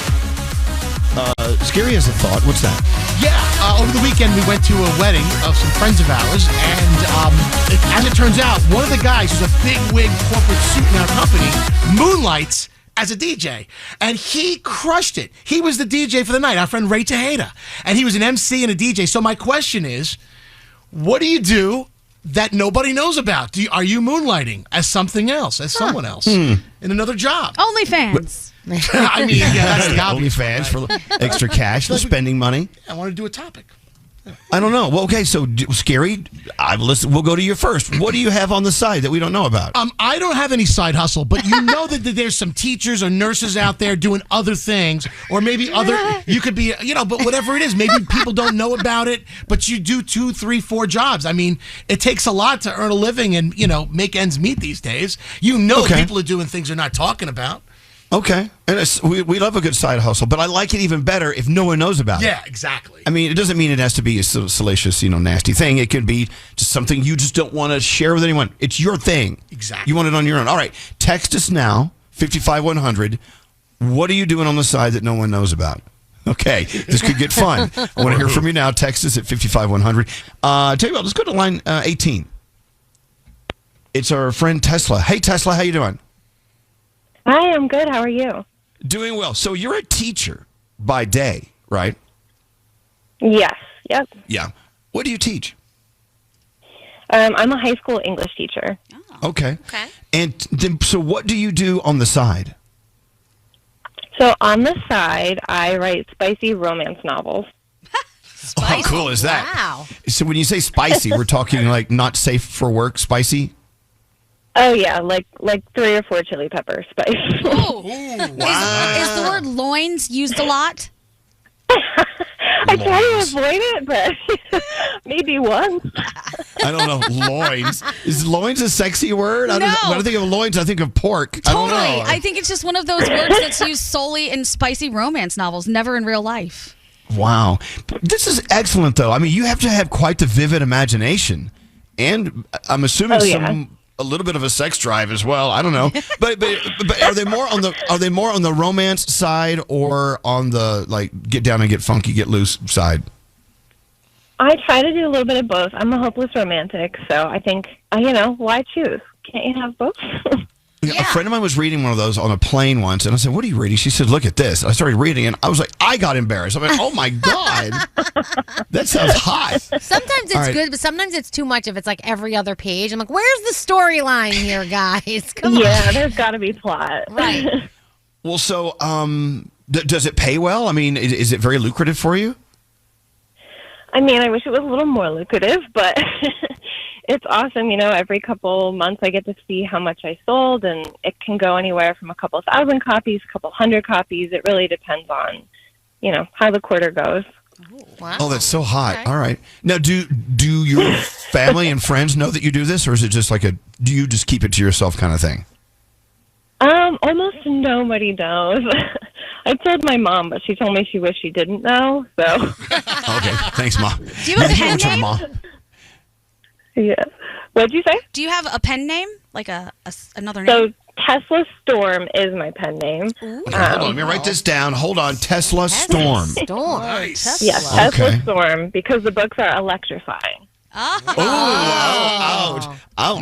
Scary as a thought. What's that? Yeah, over the weekend we went to a wedding of some friends of ours, and as it turns out, one of the guys who's a big wig corporate suit in our company moonlights as a DJ, and he crushed it. He was the DJ for the night, our friend Ray Tejeda, and he was an MC and a DJ. So my question is, what do you do that nobody knows about? Are you moonlighting as something else, as someone else, in another job? OnlyFans. I mean, yeah, that's the obvious. OnlyFans for extra cash, for spending money. I want to do a topic. I don't know. Well, okay, so Scary, we'll go to you first. What do you have on the side that we don't know about? I don't have any side hustle, but you know that there's some teachers or nurses out there doing other things, or maybe you could be, but whatever it is, maybe people don't know about it, but you do 2, 3, 4 jobs. I mean, it takes a lot to earn a living and, make ends meet these days. People are doing things they're not talking about. Okay. And we love a good side hustle, but I like it even better if no one knows about it. Yeah, exactly. I mean, it doesn't mean it has to be a salacious, nasty thing. It could be just something you just don't want to share with anyone. It's your thing. Exactly. You want it on your own. All right. Text us now, 55100. What are you doing on the side that no one knows about? Okay. This could get fun. I want to hear from you now. Text us at 55100. Tell you what, let's go to line 18. It's our friend Tesla. Hey, Tesla, how you doing? Hi, I'm good. How are you? Doing well. So you're a teacher by day, right? Yes. Yep. Yeah. What do you teach? I'm a high school English teacher. Oh, okay. And so what do you do on the side? So on the side, I write spicy romance novels. How cool is that? Wow. So when you say spicy, we're talking like not safe for work spicy? Oh, yeah, like 3 or 4 chili pepper spice. Oh, wow. Is the word loins used a lot? I try to avoid it, but maybe once. I don't know. Loins. Is loins a sexy word? When I think of loins, I think of pork. Totally. I don't know. I think it's just one of those words that's used solely in spicy romance novels, never in real life. Wow. This is excellent, though. I mean, you have to have quite the vivid imagination. And I'm assuming a little bit of a sex drive as well. I don't know, but are they more on the romance side or on the get down and get funky, get loose side? I try to do a little bit of both. I'm a hopeless romantic, so I think why choose? Can't you have both? A friend of mine was reading one of those on a plane once, and I said, "What are you reading?" She said, "Look at this." I started reading, and I was like, I got embarrassed. I'm like, "Oh my god, that sounds hot." Sometimes it's good, but sometimes it's too much if it's like every other page. I'm like, where's the storyline here, guys? Come on. Yeah, there's got to be plot. Right. Well, so does it pay well? I mean, is it very lucrative for you? I mean, I wish it was a little more lucrative, but it's awesome. Every couple months I get to see how much I sold, and it can go anywhere from a couple thousand copies, a couple hundred copies. It really depends on, how the quarter goes. Wow. Oh, that's so hot. Okay. All right. Now, do your family and friends know that you do this, or is it just do you just keep it to yourself kind of thing? Almost nobody knows. I told my mom, but she told me she wished she didn't know, so. Okay. Thanks, Mom. Do you have a pen name? Mom. Yeah. What'd you say? Do you have a pen name? Like another name? So Tesla Storm is my pen name. Okay, hold on. Let me write this down. Hold on. Tesla Storm. Storm. Nice. Tesla. Yes, Tesla Okay. Storm, because the books are electrifying. Oh,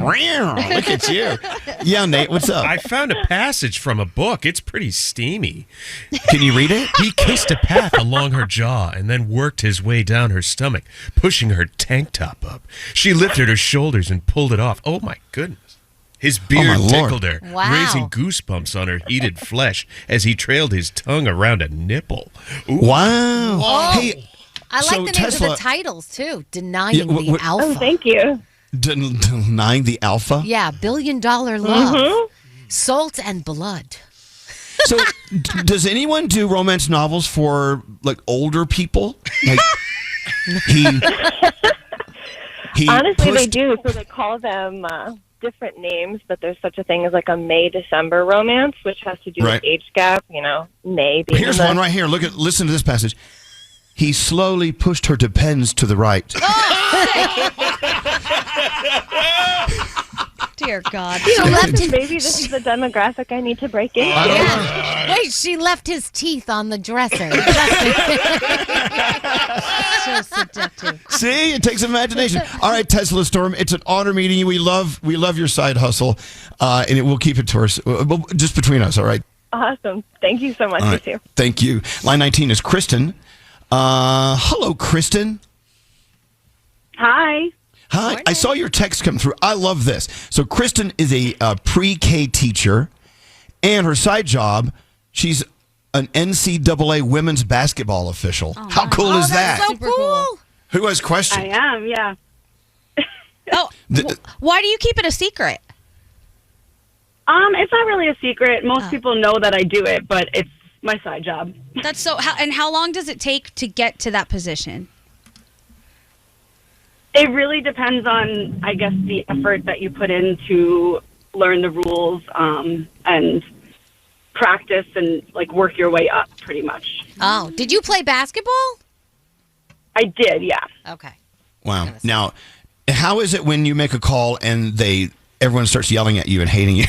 look at you. Yeah, Nate, what's up? I found a passage from a book. It's pretty steamy. Can you read it? He kissed a path along her jaw and then worked his way down her stomach, pushing her tank top up. She lifted her shoulders and pulled it off. Oh, my goodness. His beard tickled her, raising goosebumps on her heated flesh as he trailed his tongue around a nipple. Ooh. Wow. Oh. Hey, I like so the names Tesla- of the titles, too. Denying the Alpha. Oh, thank you. Denying the Alpha? Yeah, $1 billion love. Salt and blood. So, does anyone do romance novels for, like, older people? Like, he Honestly, they pushed- do. So they call them different names, but there's such a thing as like a May-December romance, which has to do Right. with age gap. You know, May being Here's the- one right here. Listen to this passage. He slowly pushed her depends to the right. Dear God. Maybe this is the demographic I need to break in. Wait, she left his teeth on the dresser. So seductive. See, it takes imagination. All right, Tesla Storm, it's an honor meeting you. We love your side hustle, and we'll keep it to us, just between us. All right. Awesome. Thank you so much, All right. you too. Thank you. Line 19 is Kristen. Hello, Kristen. Hi. Hi. I saw your text come through. I love this. So Kristen is a pre-K teacher, and her side job, she's an NCAA women's basketball official. How cool is that? That's so cool. Who has questions? I am, yeah. Why do you keep it a secret? It's not really a secret. Most people know that I do it, but it's my side job. That's so. How long does it take to get to that position? It really depends on, I guess, the effort that you put in to learn the rules and practice and like work your way up, pretty much. Oh, did you play basketball? I did, yeah. Okay. Wow. Now, how is it when you make a call and everyone starts yelling at you and hating you?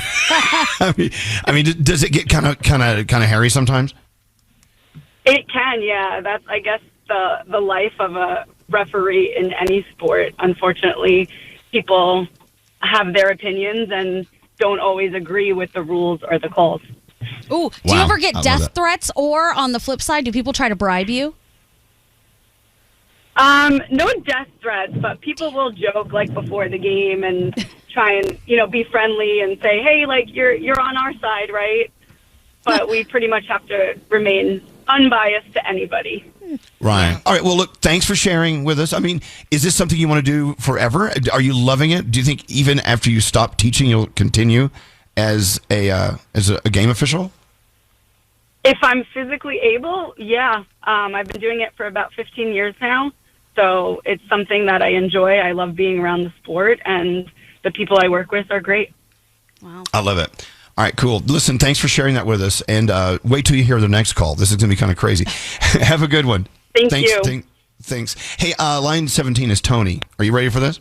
I mean, does it get kind of hairy sometimes? It can, yeah. That's, I guess, the life of a referee in any sport. Unfortunately, people have their opinions and don't always agree with the rules or the calls. Ooh, do you ever get death threats, or on the flip side, do people try to bribe you? No death threats, but people will joke like before the game and try and, be friendly and say, hey, like you're on our side, right? But we pretty much have to remain unbiased to anybody. Right. All right. Well, look, thanks for sharing with us. I mean, is this something you want to do forever? Are you loving it? Do you think even after you stop teaching, you'll continue as a game official? If I'm physically able, yeah. I've been doing it for about 15 years now. So it's something that I enjoy. I love being around the sport, and the people I work with are great. Wow. I love it. All right, cool. Listen, thanks for sharing that with us. And wait till you hear the next call. This is going to be kind of crazy. Have a good one. Thanks you. Thanks. Hey, line 17 is Tony. Are you ready for this?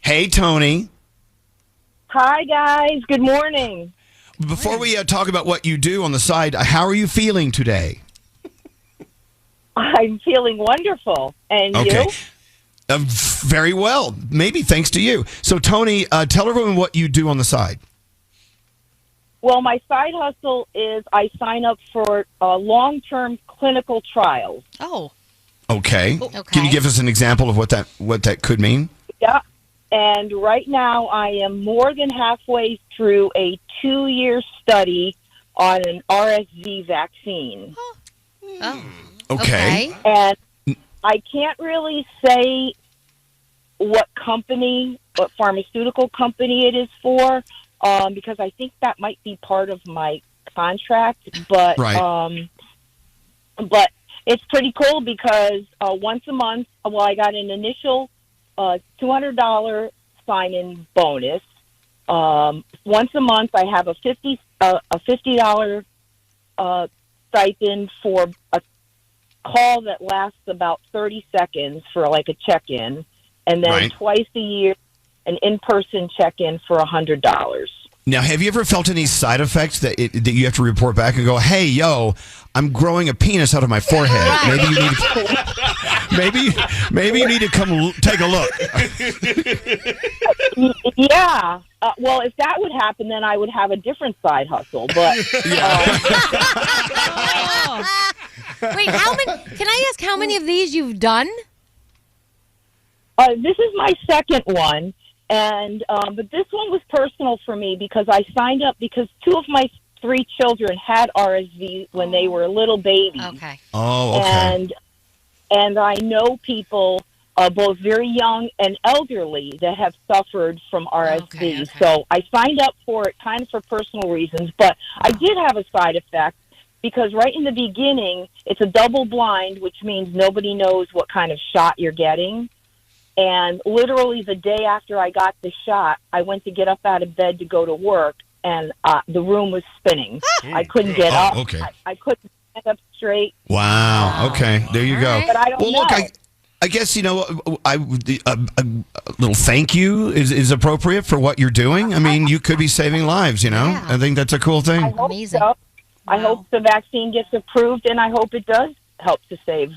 Hey, Tony. Hi, guys. Good morning. Before we talk about what you do on the side, how are you feeling today? I'm feeling wonderful. And Okay. you? Very well. Maybe thanks to you. So, Tony, tell everyone what you do on the side. Well, my side hustle is I sign up for long-term clinical trials. Oh. Okay. Can you give us an example of what that could mean? Yeah. And right now I am more than halfway through a 2-year study on an RSV vaccine. Oh. Okay. And I can't really say what pharmaceutical company it is for, because I think that might be part of my contract. But but it's pretty cool because once a month, I got an initial $200 sign-in bonus. Once a month, I have a $50 stipend for a call that lasts about 30 seconds for like a check-in, and then twice a year, an in-person check-in for $100. Now, have you ever felt any side effects that you have to report back and go, "Hey, yo, I'm growing a penis out of my forehead. Maybe you need to, maybe you need to come take a look." Yeah. Well, if that would happen, then I would have a different side hustle. But Wait, how many? Can I ask how many of these you've done? This is my second one, and but this one was personal for me because I signed up because 2 of my 3 children had RSV when they were little babies. Okay. Oh, okay. And I know people, both very young and elderly, that have suffered from RSV. Okay. So I signed up for it kind of for personal reasons, but I did have a side effect because right in the beginning, it's a double blind, which means nobody knows what kind of shot you're getting. And literally the day after I got the shot, I went to get up out of bed to go to work, and the room was spinning. I couldn't get up. Okay. I couldn't stand up straight. Wow. Okay. There you go. But I don't know. Look, I guess, a little thank you is appropriate for what you're doing. I mean, you could be saving lives, Yeah. I think that's a cool thing. I hope Amazing. so. I hope the vaccine gets approved, and I hope it does help to save,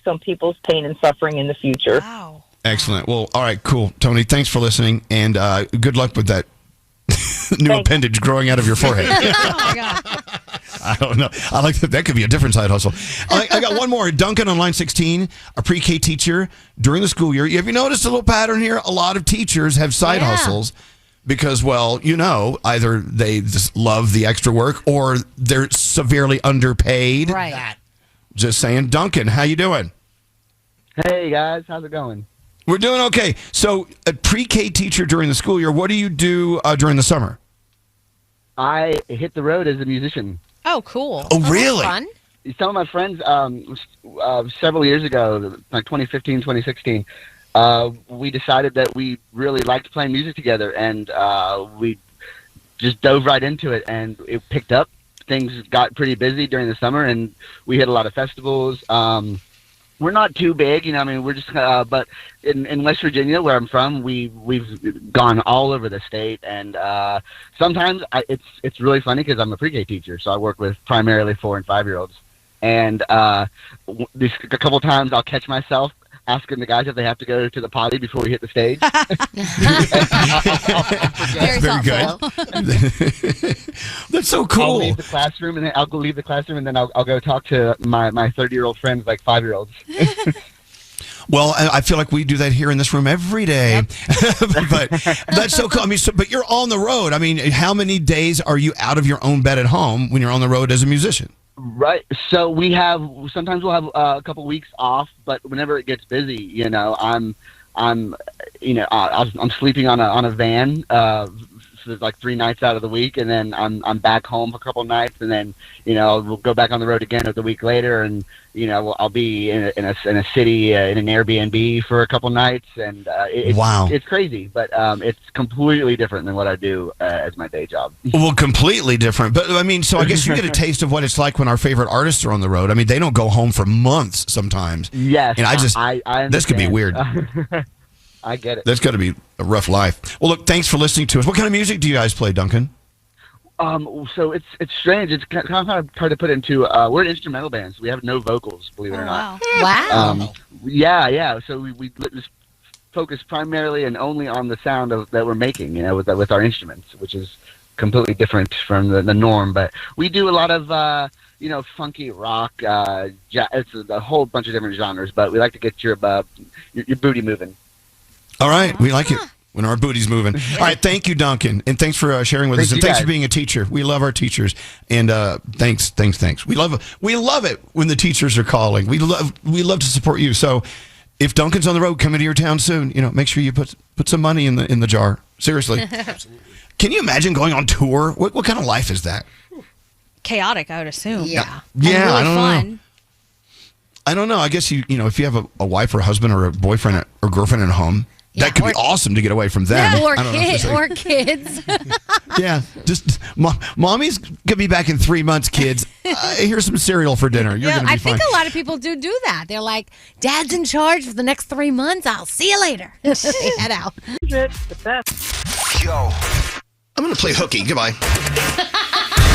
some people's pain and suffering in the future. Wow. Excellent. Well, all right, cool. Tony, thanks for listening, and good luck with that new appendage growing out of your forehead. Oh my God. I don't know. I like that. That could be a different side hustle. I got one more. Duncan on line 16, a pre-K teacher during the school year. Have you noticed a little pattern here? A lot of teachers have side hustles because, well, either they just love the extra work or they're severely underpaid. Right. Just saying. Duncan, how you doing? Hey, guys. How's it going? We're doing okay. So, a pre-K teacher during the school year, what do you do during the summer? I hit the road as a musician. Oh, cool. Oh, really? Fun. Some of my friends, several years ago, like 2015, 2016, we decided that we really liked playing music together, and we just dove right into it, and it picked up. Things got pretty busy during the summer, and we hit a lot of festivals. We're not too big, we're just, but in West Virginia, where I'm from, we've gone all over the state, and sometimes it's really funny because I'm a pre-K teacher, so I work with primarily 4 and 5-year-olds, and a couple times I'll catch myself asking the guys if they have to go to the potty before we hit the stage. Very good. That's so cool. I'll leave the classroom, and then I'll go talk to my 30-year-old friends, like 5-year-olds. Well, I feel like we do that here in this room every day. But that's so cool. I mean, but you're on the road. I mean, how many days are you out of your own bed at home when you're on the road as a musician? Right. So sometimes we'll have a couple weeks off, but whenever it gets busy, I'm sleeping on a van for like 3 nights out of the week, and then I'm back home for a couple nights, and then we'll go back on the road again the week later, and I'll be in a city in an Airbnb for a couple nights, and it's crazy, but it's completely different than what I do as my day job. Well, completely different, but I mean, so I guess you get a taste of what it's like when our favorite artists are on the road. I mean, they don't go home for months sometimes. Yes, and I understand. This could be weird. I get it. That's got to be a rough life. Well, look, thanks for listening to us. What kind of music do you guys play, Duncan? So it's strange. It's kind of hard to put into. We're an instrumental band, so we have no vocals, believe it or not. Wow. Yeah. So we just focus primarily and only on the sound that we're making, with our instruments, which is completely different from the norm. But we do a lot of funky rock, jazz. It's a whole bunch of different genres, but we like to get your booty moving. All right, we like it when our booty's moving. All right, thank you, Duncan, and thanks for sharing with us, and thanks for being a teacher. We love our teachers, and thanks. We love it when the teachers are calling. We love to support you. So, if Duncan's on the road coming to your town soon, make sure you put some money in the jar. Seriously, absolutely. Can you imagine going on tour? What kind of life is that? Chaotic, I would assume. Yeah. Really I don't fun. know. I don't know. I guess if you have a wife or a husband or a boyfriend or girlfriend at home, that could be awesome to get away from them. Yeah, or kids. Yeah, just mommy's gonna be back in 3 months, kids. Here's some cereal for dinner. You're gonna be fine. I think a lot of people do that. They're like, Dad's in charge for the next 3 months. I'll see you later. They head out. Yo. I'm going to play hooky. Goodbye.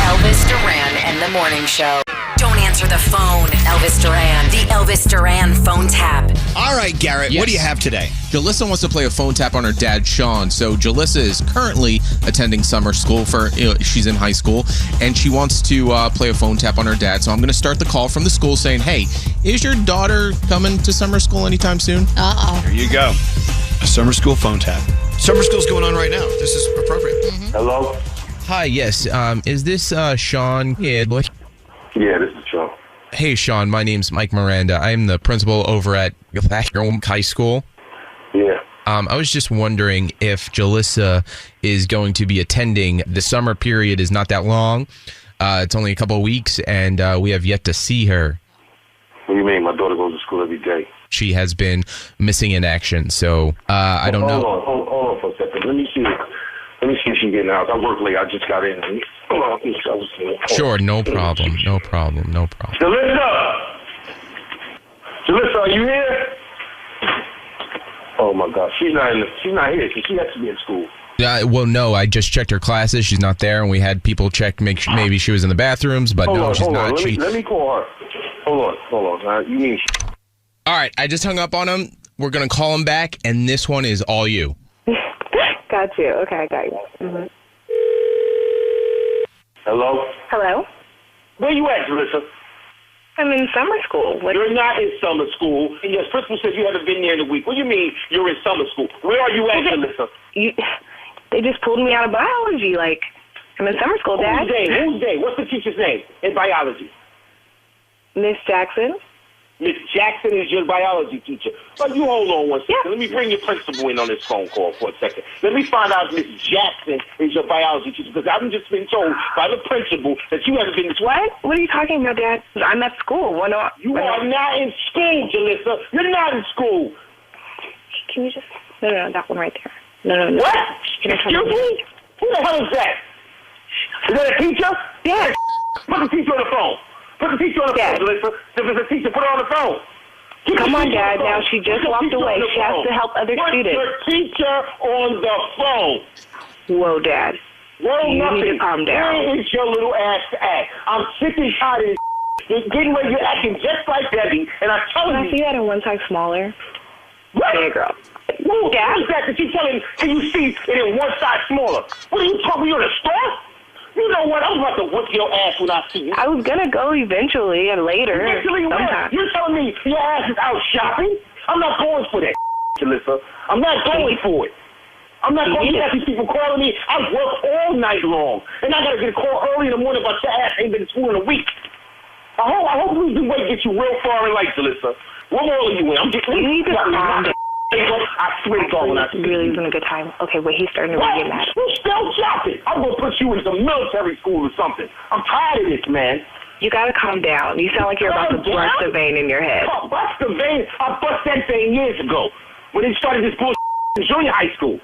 Elvis Duran and the Morning Show. Don't answer the phone. Elvis Duran. The Elvis Duran phone tap. All right, Garrett, what do you have today? Jalissa wants to play a phone tap on her dad, Sean. So Jalissa is currently attending summer school she's in high school, and she wants to play a phone tap on her dad. So I'm going to start the call from the school saying, hey, is your daughter coming to summer school anytime soon? There you go. A summer school phone tap. Summer school's going on right now. This is appropriate. Hello? Hi, yes. Is this Sean? Yeah, this is Sean. Hey, Sean, my name's Mike Miranda. I'm the principal over at High School. Yeah. I was just wondering if Jalissa is going to be attending. The summer period is not that long. It's only a couple of weeks, and we have yet to see her. What do you mean? My daughter goes to school every day. She has been missing in action, so I don't know. Hold on for a second. Let me see if she's getting out. I work late. I just got in. Hold on. Sure, no problem. Jalissa, are you here? Oh my God, she's not here. She has to be in school. Well, no, I just checked her classes. She's not there, and we had people check maybe she was in the bathrooms, but she's not. Let me call her. Hold on. You mean? All right, I just hung up on him. We're gonna call him back, and this one is all you. Got you. Okay, I got you. Mm-hmm. Hello? Hello? Where you at, Jalissa? I'm in summer school. You're not in summer school. Yes, principal says you haven't been there in a week. What do you mean you're in summer school? Where are you at, Jalissa? They just pulled me out of biology. I'm in summer school, Dad. Who's they? What's the teacher's name in biology? Miss Jackson. Miss Jackson is your biology teacher. But you hold on one second. Yeah. Let me bring your principal in on this phone call for a second. Let me find out if Miss Jackson is your biology teacher, because I've just been told by the principal that you haven't been to school. What are you talking about, Dad? I'm at school. You are not in school, Jalissa. You're not in school. Can you just... No, that one right there. No. What? Excuse me? Who the hell is that? Is that a teacher? Yeah. Put the teacher on the phone. Put the teacher on the phone, Jalissa. If it's a teacher, put her on the phone. Come on, Dad. Now she just walked away. She has to help other students. Put your teacher on the phone. Whoa, Dad. Whoa, you nothing. need to calm down. Where is your little ass at? I'm sick and tired of this. You're getting ready. You're acting just like Debbie, and I'm telling you. Can I see that in one size smaller? What? There, girl. Whoa, Dad. Who's that you telling? Can you see it in one size smaller? What are you talking? You in a store? You know what? I'm about to whip your ass when I see you. I was going to go eventually and later. Eventually where? You're telling me your ass is out shopping? I'm not going for that, Jalissa. I'm not going for it. I'm not going to have these people calling me. I work all night long. And I got to get a call early in the morning about your ass ain't been to school in a week. I hope losing weight gets you real far in life, Jalissa. What more are you in? You need to calm down. I swear to God, when I really isn't a good time. Okay, wait, he's starting to really get mad. You still shopping? I'm going to put you in some military school or something. I'm tired of this, man. You got to calm down. You sound like you're about to bust a vein in your head. Bust a vein? I bust that vein years ago when they started this bullshit in junior high school.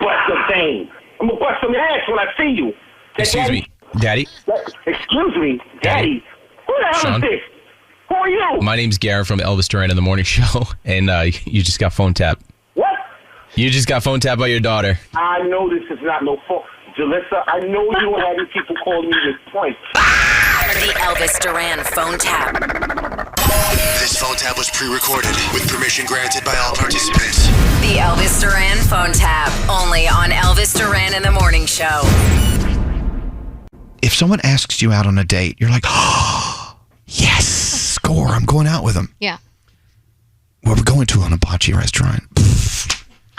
Bust a vein. I'm going to bust some ass when I see you. Excuse me, Daddy? Excuse me, Daddy? Who the hell is this? Who are you? My name's Garrett from Elvis Duran and the Morning Show, and you just got phone tapped. What? You just got phone tapped by your daughter. I know this is not no fault. Jalissa, I know you don't have these people calling me this point. The Elvis Duran phone tap. This phone tap was pre-recorded with permission granted by all participants. The Elvis Duran phone tap, only on Elvis Duran and the Morning Show. If someone asks you out on a date, you're like, oh, yes, score, I'm going out with them. Yeah. Well, we're going to an hibachi restaurant.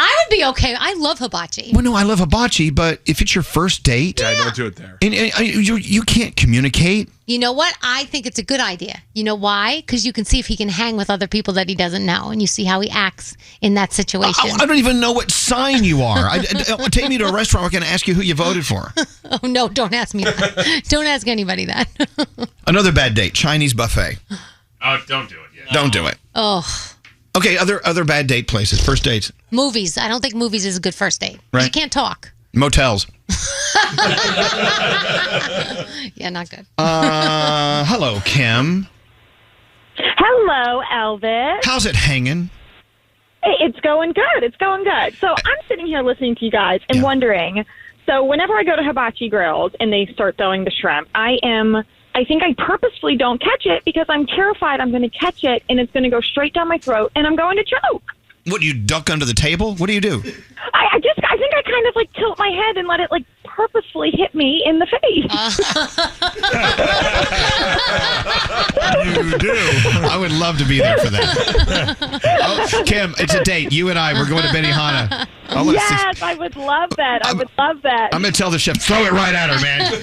I would be okay. I love hibachi. Well, no, I love hibachi, but if it's your first date... Yeah, don't do it there. And you can't communicate. You know what? I think it's a good idea. You know why? Because you can see if he can hang with other people that he doesn't know, and you see how he acts in that situation. I don't even know what sign you are. Take me to a restaurant. We're going to ask you who you voted for. Oh, no, don't ask me that. Don't ask anybody that. Another bad date, Chinese buffet. Oh, don't do it. Yeah. Don't do it. Oh. Okay, other bad date places, first dates. Movies. I don't think movies is a good first date. Right. You can't talk. Motels. Yeah, not good. Hello, Kim. Hello, Elvis. How's it hanging? Hey, it's going good. It's going good. So I'm sitting here listening to you guys and wondering, So whenever I go to Hibachi Grills and they start throwing the shrimp, I think I purposefully don't catch it because I'm terrified I'm going to catch it and it's going to go straight down my throat and I'm going to choke. What, you duck under the table? What do you do? I think I kind of like tilt my head and let it like purposefully hit me in the face. You do. I would love to be there for that. Oh, Kim, it's a date. You and I, we're going to Benihana. Yes, I would love that. I would love that. I'm going to tell the chef, throw it right at her, man.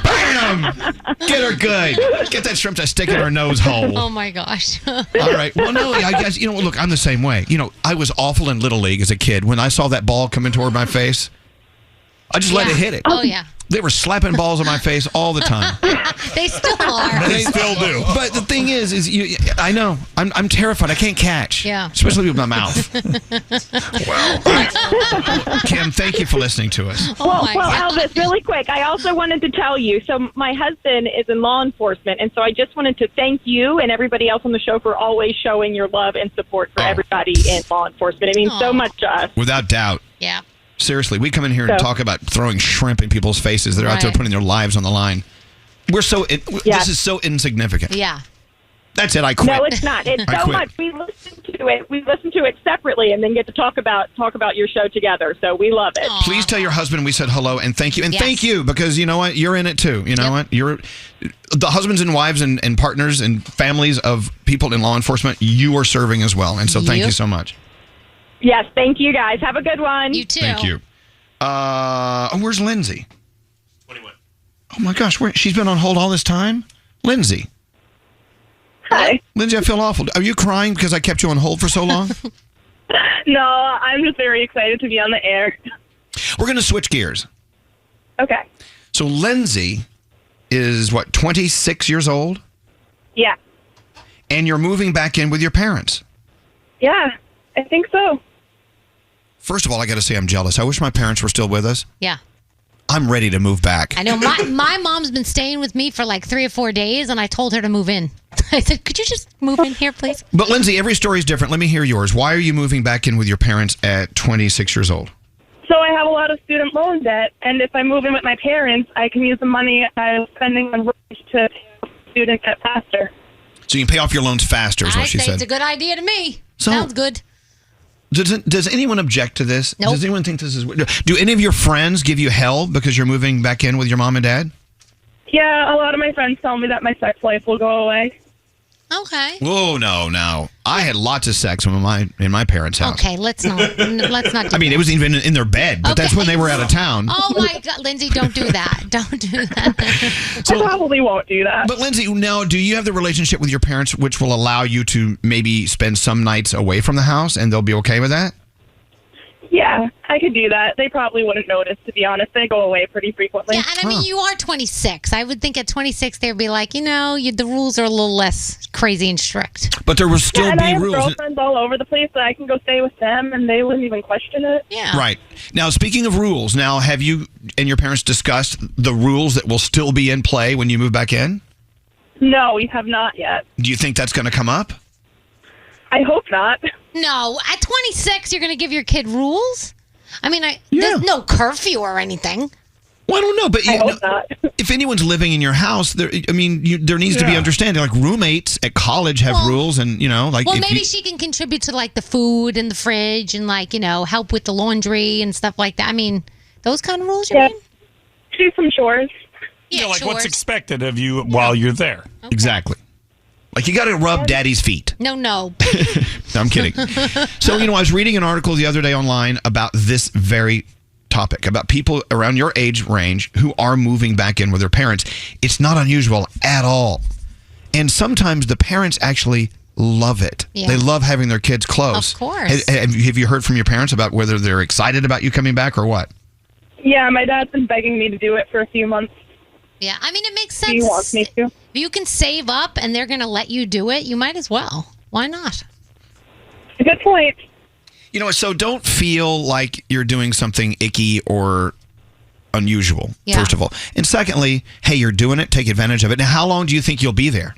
Bam! Get her good. Get that shrimp to stick in her nose hole. Oh, my gosh. All right. Well, no, I guess, look, I'm the same way. I was awful in Little League as a kid. When I saw that ball coming toward my face, I just let it hit it. Oh, yeah. They were slapping balls on my face all the time. They still are. They still do. But the thing is I know. I'm terrified. I can't catch. Yeah. Especially with my mouth. Kim, thank you for listening to us. Well, Elvis, really quick, I also wanted to tell you, so my husband is in law enforcement, and so I just wanted to thank you and everybody else on the show for always showing your love and support for everybody in law enforcement. It means so much to us. Without doubt. Yeah. Seriously, we come in here and talk about throwing shrimp in people's faces. They're out there putting their lives on the line. This is so insignificant. Yeah. That's it. I quit. No, it's not. It's so much. We listen to it separately and then get to talk about your show together. So we love it. Please tell your husband we said hello and thank you. And thank you because you know what? You're in it too. You know what? You're the husbands and wives and partners and families of people in law enforcement. You are serving as well. And so thank you so much. Yes, thank you guys. Have a good one. You too. Thank you. Where's Lindsay? 21. Oh my gosh, she's been on hold all this time? Lindsay. Hi. Lindsay, I feel awful. Are you crying because I kept you on hold for so long? No, I'm just very excited to be on the air. We're going to switch gears. Okay. So Lindsay is, 26 years old? Yeah. And you're moving back in with your parents? Yeah, I think so. First of all, I got to say I'm jealous. I wish my parents were still with us. Yeah. I'm ready to move back. I know. My mom's been staying with me for like 3 or 4 days, and I told her to move in. I said, could you just move in here, please? But Lindsay, every story is different. Let me hear yours. Why are you moving back in with your parents at 26 years old? So I have a lot of student loan debt, and if I move in with my parents, I can use the money I'm spending on rent to pay student debt faster. So you can pay off your loans faster, is what she I say said. it's a good idea to me. So- Sounds good. Does anyone object to this? Nope. Does anyone think this is... Do any of your friends give you hell because you're moving back in with your mom and dad? Yeah, a lot of my friends tell me that my sex life will go away. Okay. Whoa, no. I had lots of sex in my parents' house. Okay, let's not do I mean, it was even in their bed, but that's when they were out of town. Oh my God, Lindsay, don't do that. Don't do that. I probably won't do that. But Lindsay, now, do you have the relationship with your parents which will allow you to maybe spend some nights away from the house and they'll be okay with that? Yeah, I could do that. They probably wouldn't notice, to be honest. They go away pretty frequently. Yeah, and I mean, you are 26. I would think at 26 they'd be like, the rules are a little less crazy and strict. But there will still and be I have rules. girlfriends all over the place that I can go stay with them, and they wouldn't even question it. Yeah. Right. Now, speaking of rules, have you and your parents discussed the rules that will still be in play when you move back in? No, we have not yet. Do you think that's going to come up? I hope not. No, at 26 you're going to give your kid rules? I mean, there's no curfew or anything. Well, I don't know, but I hope not. if anyone's living in your house, there needs to be understanding. Like roommates at college have rules, and like. Well, maybe she can contribute to like the food in the fridge and help with the laundry and stuff like that. I mean, those kind of rules. You mean? Do some chores. Yeah, like what's expected of you while you're there. Okay. Exactly. Like you got to rub daddy's feet. No. No, I'm kidding. So, I was reading an article the other day online about this very topic, about people around your age range who are moving back in with their parents. It's not unusual at all. And sometimes the parents actually love it. Yeah. They love having their kids close. Of course. Have you heard from your parents about whether they're excited about you coming back or what? Yeah, my dad's been begging me to do it for a few months. Yeah, I mean, it makes sense. He wants me to. If you can save up and they're going to let you do it, you might as well. Why not? Good point. So don't feel like you're doing something icky or unusual, first of all. And secondly, hey, you're doing it. Take advantage of it. Now, how long do you think you'll be there?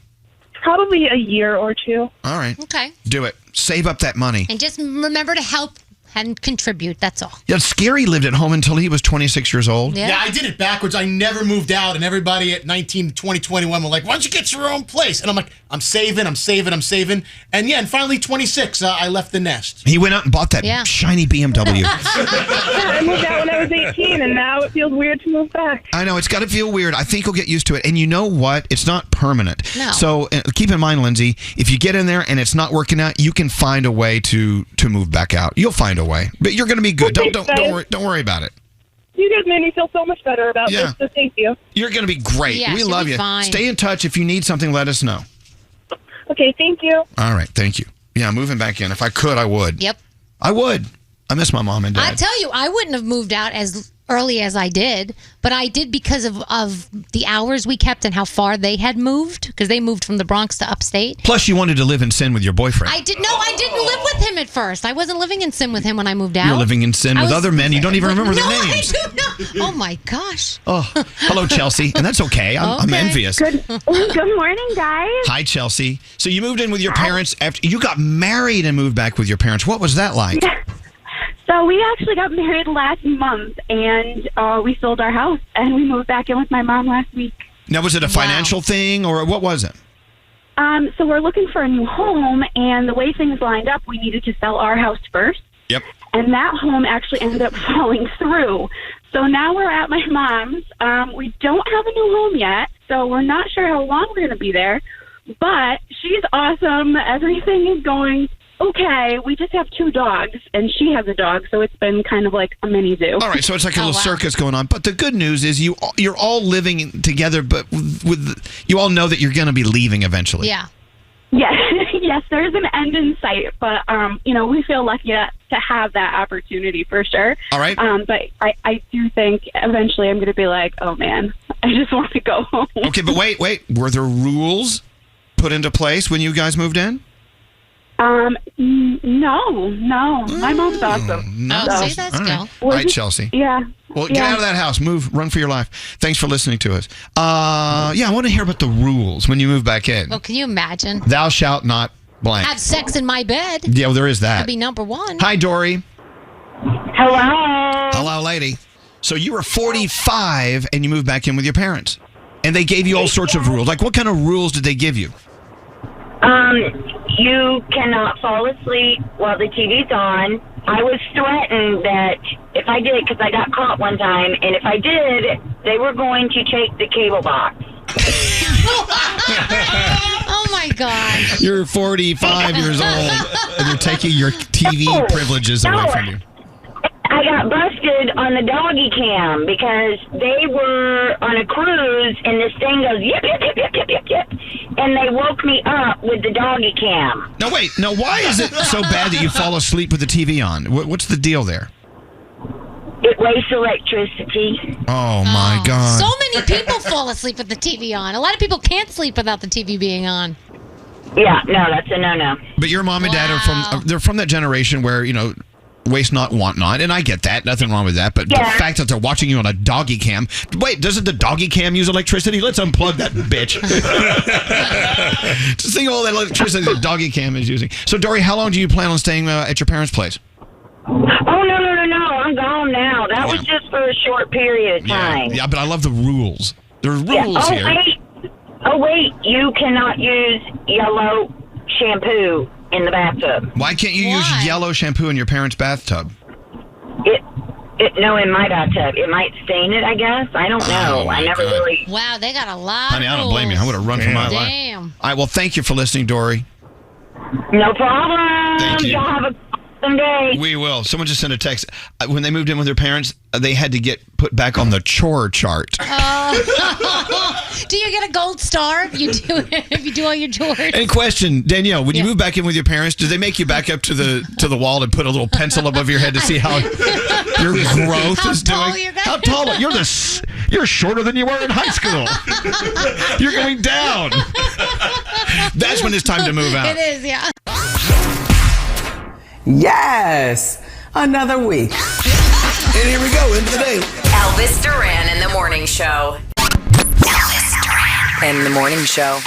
Probably a year or two. All right. Okay. Do it. Save up that money. And just remember to help and contribute. That's all. Yeah, Scary lived at home until he was 26 years old. Yeah, I did it backwards. I never moved out, and everybody at 19, 20, 21 were like, why don't you get your own place? And I'm like, I'm saving. And yeah, and finally 26, I left the nest. He went out and bought that shiny BMW. I moved out when I was 18, and now it feels weird to move back. I know, it's got to feel weird. I think you'll get used to it. And you know what? It's not permanent. No. So keep in mind, Lindsay, if you get in there and it's not working out, you can find a way to move back out. You'll find a way. But you're going to be good. Don't worry about it. You guys made me feel so much better about this, so thank you. You're going to be great. Yeah, we she'll love be you. fine. Stay in touch. If you need something, let us know. Okay, thank you. All right, thank you. Yeah, moving back in. If I could, I would. Yep. I would. I miss my mom and dad. I tell you, I wouldn't have moved out as early as I did, but I did because of the hours we kept and how far they had moved, because they moved from the Bronx to upstate. Plus, you wanted to live in sin with your boyfriend. I didn't live with him at first. I wasn't living in sin with him when I moved out. You're living in sin with other men. You don't even remember their names. I do not. Oh my gosh. Oh, hello, Chelsea. And that's okay. I'm envious. Good morning, guys. Hi, Chelsea. So you moved in with your parents after you got married and moved back with your parents. What was that like? So we actually got married last month, and we sold our house, and we moved back in with my mom last week. Now, was it a financial thing, or what was it? So we're looking for a new home, and the way things lined up, we needed to sell our house first. Yep. And that home actually ended up falling through. So now we're at my mom's. We don't have a new home yet, so we're not sure how long we're going to be there. But she's awesome. Everything is going okay. We just have 2 dogs, and she has a dog, so it's been kind of like a mini zoo. All right, so it's like a little circus going on. But the good news is you're all living together, but you all know that you're going to be leaving eventually. Yeah. Yes, there's an end in sight, but we feel lucky to have that opportunity for sure. All right. But I do think eventually I'm going to be like, oh man, I just want to go home. Okay, but wait. Were there rules put into place when you guys moved in? No. My mom's awesome. No. So- see, that's All right. go. All right, Chelsea. Yeah. Well, get out of that house. Move. Run for your life. Thanks for listening to us. I want to hear about the rules when you move back in. Well, can you imagine? Thou shalt not blank. Have sex in my bed. Yeah, well, there is that. That'd be number one. Hi, Dory. Hello. Hello, lady. So you were 45 and you moved back in with your parents. And they gave you all sorts of rules. Like, what kind of rules did they give you? You cannot fall asleep while the TV's on. I was threatened that if I did, because I got caught one time, and if I did, they were going to take the cable box. Oh my God. You're 45 years old and they're taking your TV privileges away from you. I got busted on the doggy cam because they were on a cruise and this thing goes yip, yip, yip, yip, yip, yip, yip, and they woke me up with the doggy cam. Now, wait. Now, why is it so bad that you fall asleep with the TV on? What's the deal there? It wastes electricity. Oh, my God. So many people fall asleep with the TV on. A lot of people can't sleep without the TV being on. Yeah, no, that's a no-no. But your mom and dad are they're from that generation where, waste not, want not, and I get that. Nothing wrong with that. But the fact that they're watching you on a doggy cam. Wait, doesn't the doggy cam use electricity? Let's unplug that bitch. Just think of all that electricity the doggy cam is using. So, Dory, how long do you plan on staying at your parents' place? Oh, no. I'm gone now. That was just for a short period of time. Yeah, but I love the rules. There's rules here. Wait. You cannot use yellow shampoo in the bathtub. Why can't you use yellow shampoo in your parents' bathtub? No, in my bathtub. It might stain it, I guess. I don't know. I never really... Wow, they got a lot Honey, I don't blame you. I would have run for my life. Damn. All right, well, thank you for listening, Dory. No problem. Thank you. Y'all have a awesome day. We will. Someone just sent a text. When they moved in with their parents, they had to get put back on the chore chart. Do you get a gold star if you do all your chores? And question, Danielle, when you move back in with your parents, do they make you back up to the wall and put a little pencil above your head to see how your growth is doing? How tall? You're shorter than you were in high school. You're going down. That's when it's time to move out. It is, yeah. Yes, another week. And here we go, into the day. Elvis Duran in the morning show. Elvis Duran in the morning show.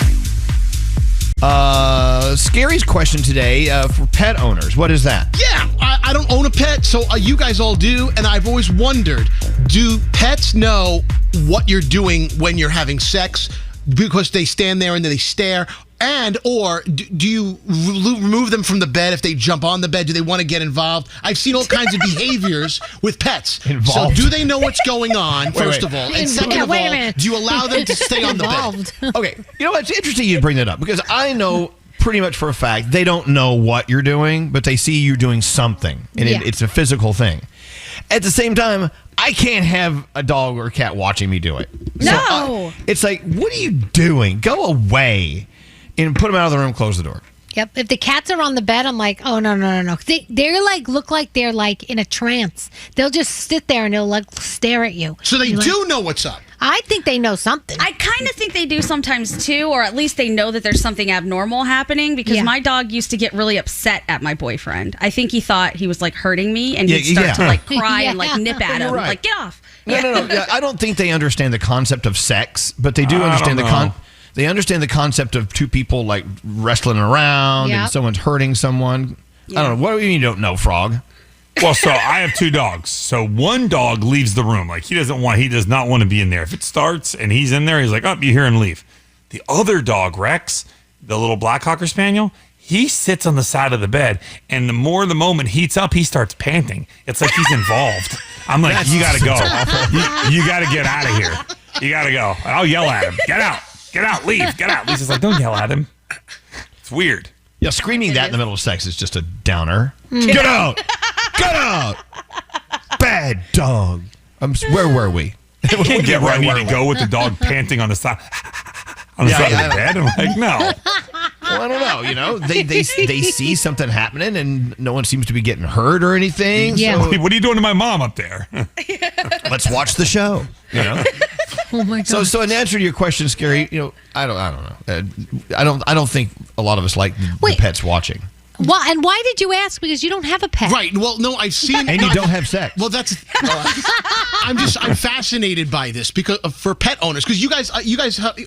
Scary's question today for pet owners. What is that? Yeah, I don't own a pet, so you guys all do, and I've always wondered, do pets know what you're doing when you're having sex because they stand there and they stare? And or do you remove them from the bed if they jump on the bed? Do they want to get involved? I've seen all kinds of behaviors with pets. Involved. So do they know what's going on, first of all? And second of all, do you allow them to stay on the bed? Okay, you know, it's interesting you bring that up because I know pretty much for a fact they don't know what you're doing, but they see you doing something, and it's a physical thing. At the same time, I can't have a dog or a cat watching me do it. No. So, it's like, what are you doing? Go away. And put them out of the room, close the door. Yep. If the cats are on the bed, I'm like, oh, no. They're like, look like they're like in a trance. They'll just sit there and they'll like stare at you. So they do know what's up. I think they know something. I kind of think they do sometimes too, or at least they know that there's something abnormal happening because my dog used to get really upset at my boyfriend. I think he thought he was like hurting me and he'd start to like cry and like nip at him. Right. Like, get off. No. Yeah, I don't think they understand the concept of sex, but they do understand They understand the concept of two people like wrestling around and someone's hurting someone. I don't know. What do you mean you don't know, Frog? Well, so I have two dogs. So one dog leaves the room. Like he does not want to be in there. If it starts and he's in there, he's like, oh, you hear him leave. The other dog, Rex, the little black Cocker Spaniel, he sits on the side of the bed. And the moment heats up, he starts panting. It's like he's involved. I'm like, you got to go. You got to get out of here. You got to go. And I'll yell at him. Get out. Get out, leave, get out. Lisa's like, don't yell at him. It's weird. Yeah, screaming that in the middle of sex is just a downer. Get out! Get out! Bad dog. Where were we? You can't get where I need to go with the dog panting on the side of the bed. I'm like, no. Well, I don't know. You know, they see something happening and no one seems to be getting hurt or anything. Yeah. So what are you doing to my mom up there? Let's watch the show. You know. Oh my God. So in answer to your question, Scary, you know, I don't know. I don't think a lot of us like the pets watching. Well, and why did you ask? Because you don't have a pet. Right. Well, no, I've seen... And you don't have sex. Well, that's... I'm fascinated by this because for pet owners, because you guys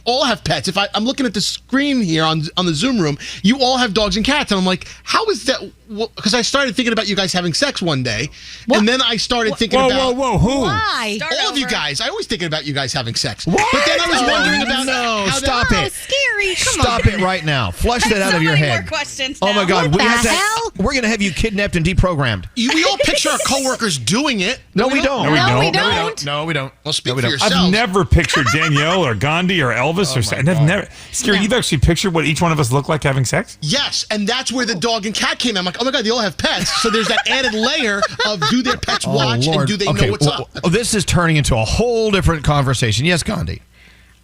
all have pets. If I'm looking at the screen here on the Zoom room, you all have dogs and cats, and I'm like, how is that? Because I started thinking about you guys having sex one day, and then I started thinking about... Whoa, who? Why? All of you guys. I always thinking about you guys having sex. What? But then I was wondering about... No, stop it. Scary. Stop it right now. Flush that out of your head. More questions Oh my God. What We're going to have you kidnapped and deprogrammed. We all picture our coworkers doing it. No, we don't. No, we don't. No, we don't. Well, speak for yourself. I've never pictured Danielle or Gandhi or Elvis I've never. Scary, you've actually pictured what each one of us look like having sex? Yes, and that's where the dog and cat came in. I'm like, oh my God, they all have pets. So there's that added layer of do their pets watch and do they know what's up? This is turning into a whole different conversation. Yes, Gandhi.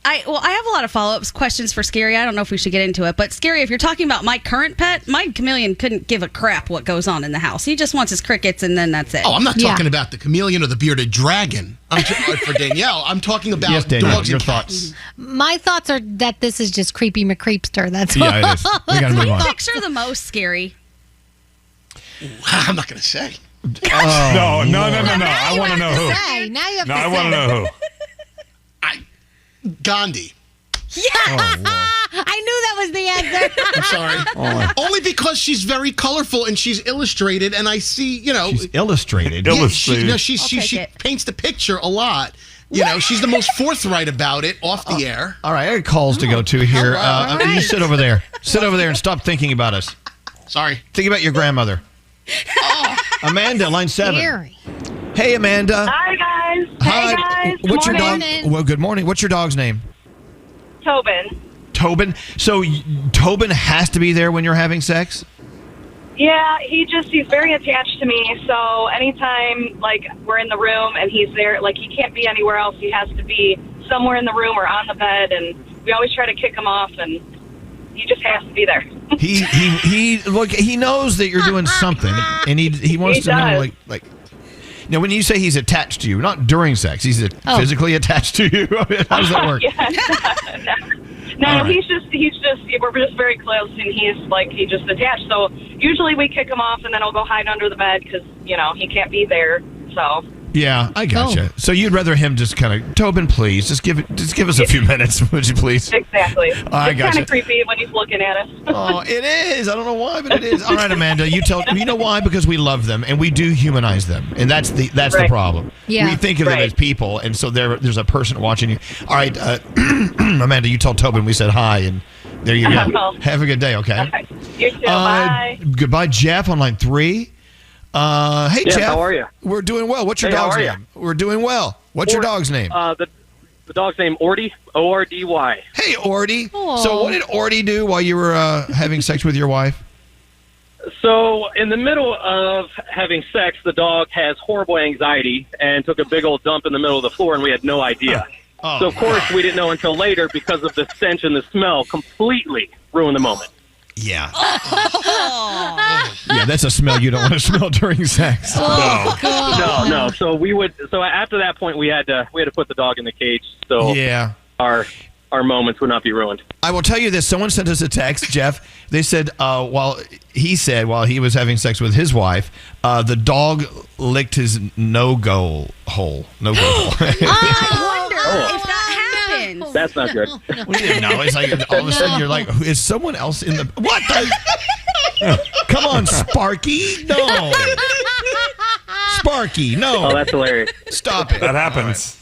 I have a lot of follow-up questions for Scary. I don't know if we should get into it, but Scary, if you're talking about my current pet, my chameleon couldn't give a crap what goes on in the house. He just wants his crickets, and then that's it. Oh, I'm not talking about the chameleon or the bearded dragon. For Danielle, I'm talking about dogs and cats. My thoughts are that this is just creepy McCreepster. That's all. Yeah, it is. We got to move on. Picture the most Scary. I'm not going to say. No. I want to know who. Now you have to I want to know who. Gandhi. Yeah, I knew that was the answer. I'm sorry. Only because she's very colorful and she's illustrated, and I see, She's illustrated. Yeah, she paints the picture a lot. She's the most forthright about it off the air. All right, I got calls to go to here. You sit over there. Sit over there and stop thinking about us. Sorry. Think about your grandmother. Amanda, line 7. Scary. Hey, Amanda. Hi, guys. Hi. Hey, guys. What's your Morning. dog? Well, good morning. What's your dog's name? Tobin. Tobin. So Tobin has to be there when you're having sex? Yeah, he's very attached to me. So anytime, we're in the room and he's there, he can't be anywhere else. He has to be somewhere in the room or on the bed. And we always try to kick him off, and he just has to be there. He knows that you're doing something, and he wants to know, Now, when you say he's attached to you, not during sex, he's physically attached to you. How does that work? No, right. We're just very close, and he's just attached. So usually we kick him off, and then he'll go hide under the bed because he can't be there. So Yeah, I gotcha. So you'd rather him just kind of, Tobin, please, just give us a few minutes, would you please? Exactly. I it's gotcha. kind of creepy when he's looking at us. Oh, it is. I don't know why, but it is. All right, Amanda, you know why? Because we love them and we do humanize them, and that's the problem. Yeah. We think of them as people, and so there's a person watching you. All right, Amanda, you told Tobin we said hi, and there you go. Have a good day, okay? You too. Bye. Goodbye, Jeff on line 3. Hey, Jeff, Jeff. how are you? We're doing well. What's your Hey, how dog's are name? We're doing well. What's your dog's name? The dog's name Ordy, O-R-D-Y. Hey, Ordy. So what did Ordy do while you were having sex with your wife? So in the middle of having sex, the dog has horrible anxiety and took a big old dump in the middle of the floor, and we had no idea. So, of course, we didn't know until later because of the stench and the smell completely ruined the moment. Yeah. Yeah, that's a smell you don't want to smell during sex. No. So after that point, we had to put the dog in the cage. So our moments would not be ruined. I will tell you this. Someone sent us a text, Jeff. They said while he was having sex with his wife, the dog licked his no-go hole. No-go hole. I wonder if that happens. That's not good. We didn't know. It's like all of a sudden you're like, is someone else in the... What the... Come on, Sparky. No. Sparky, no. Oh, that's hilarious. Stop it. That happens.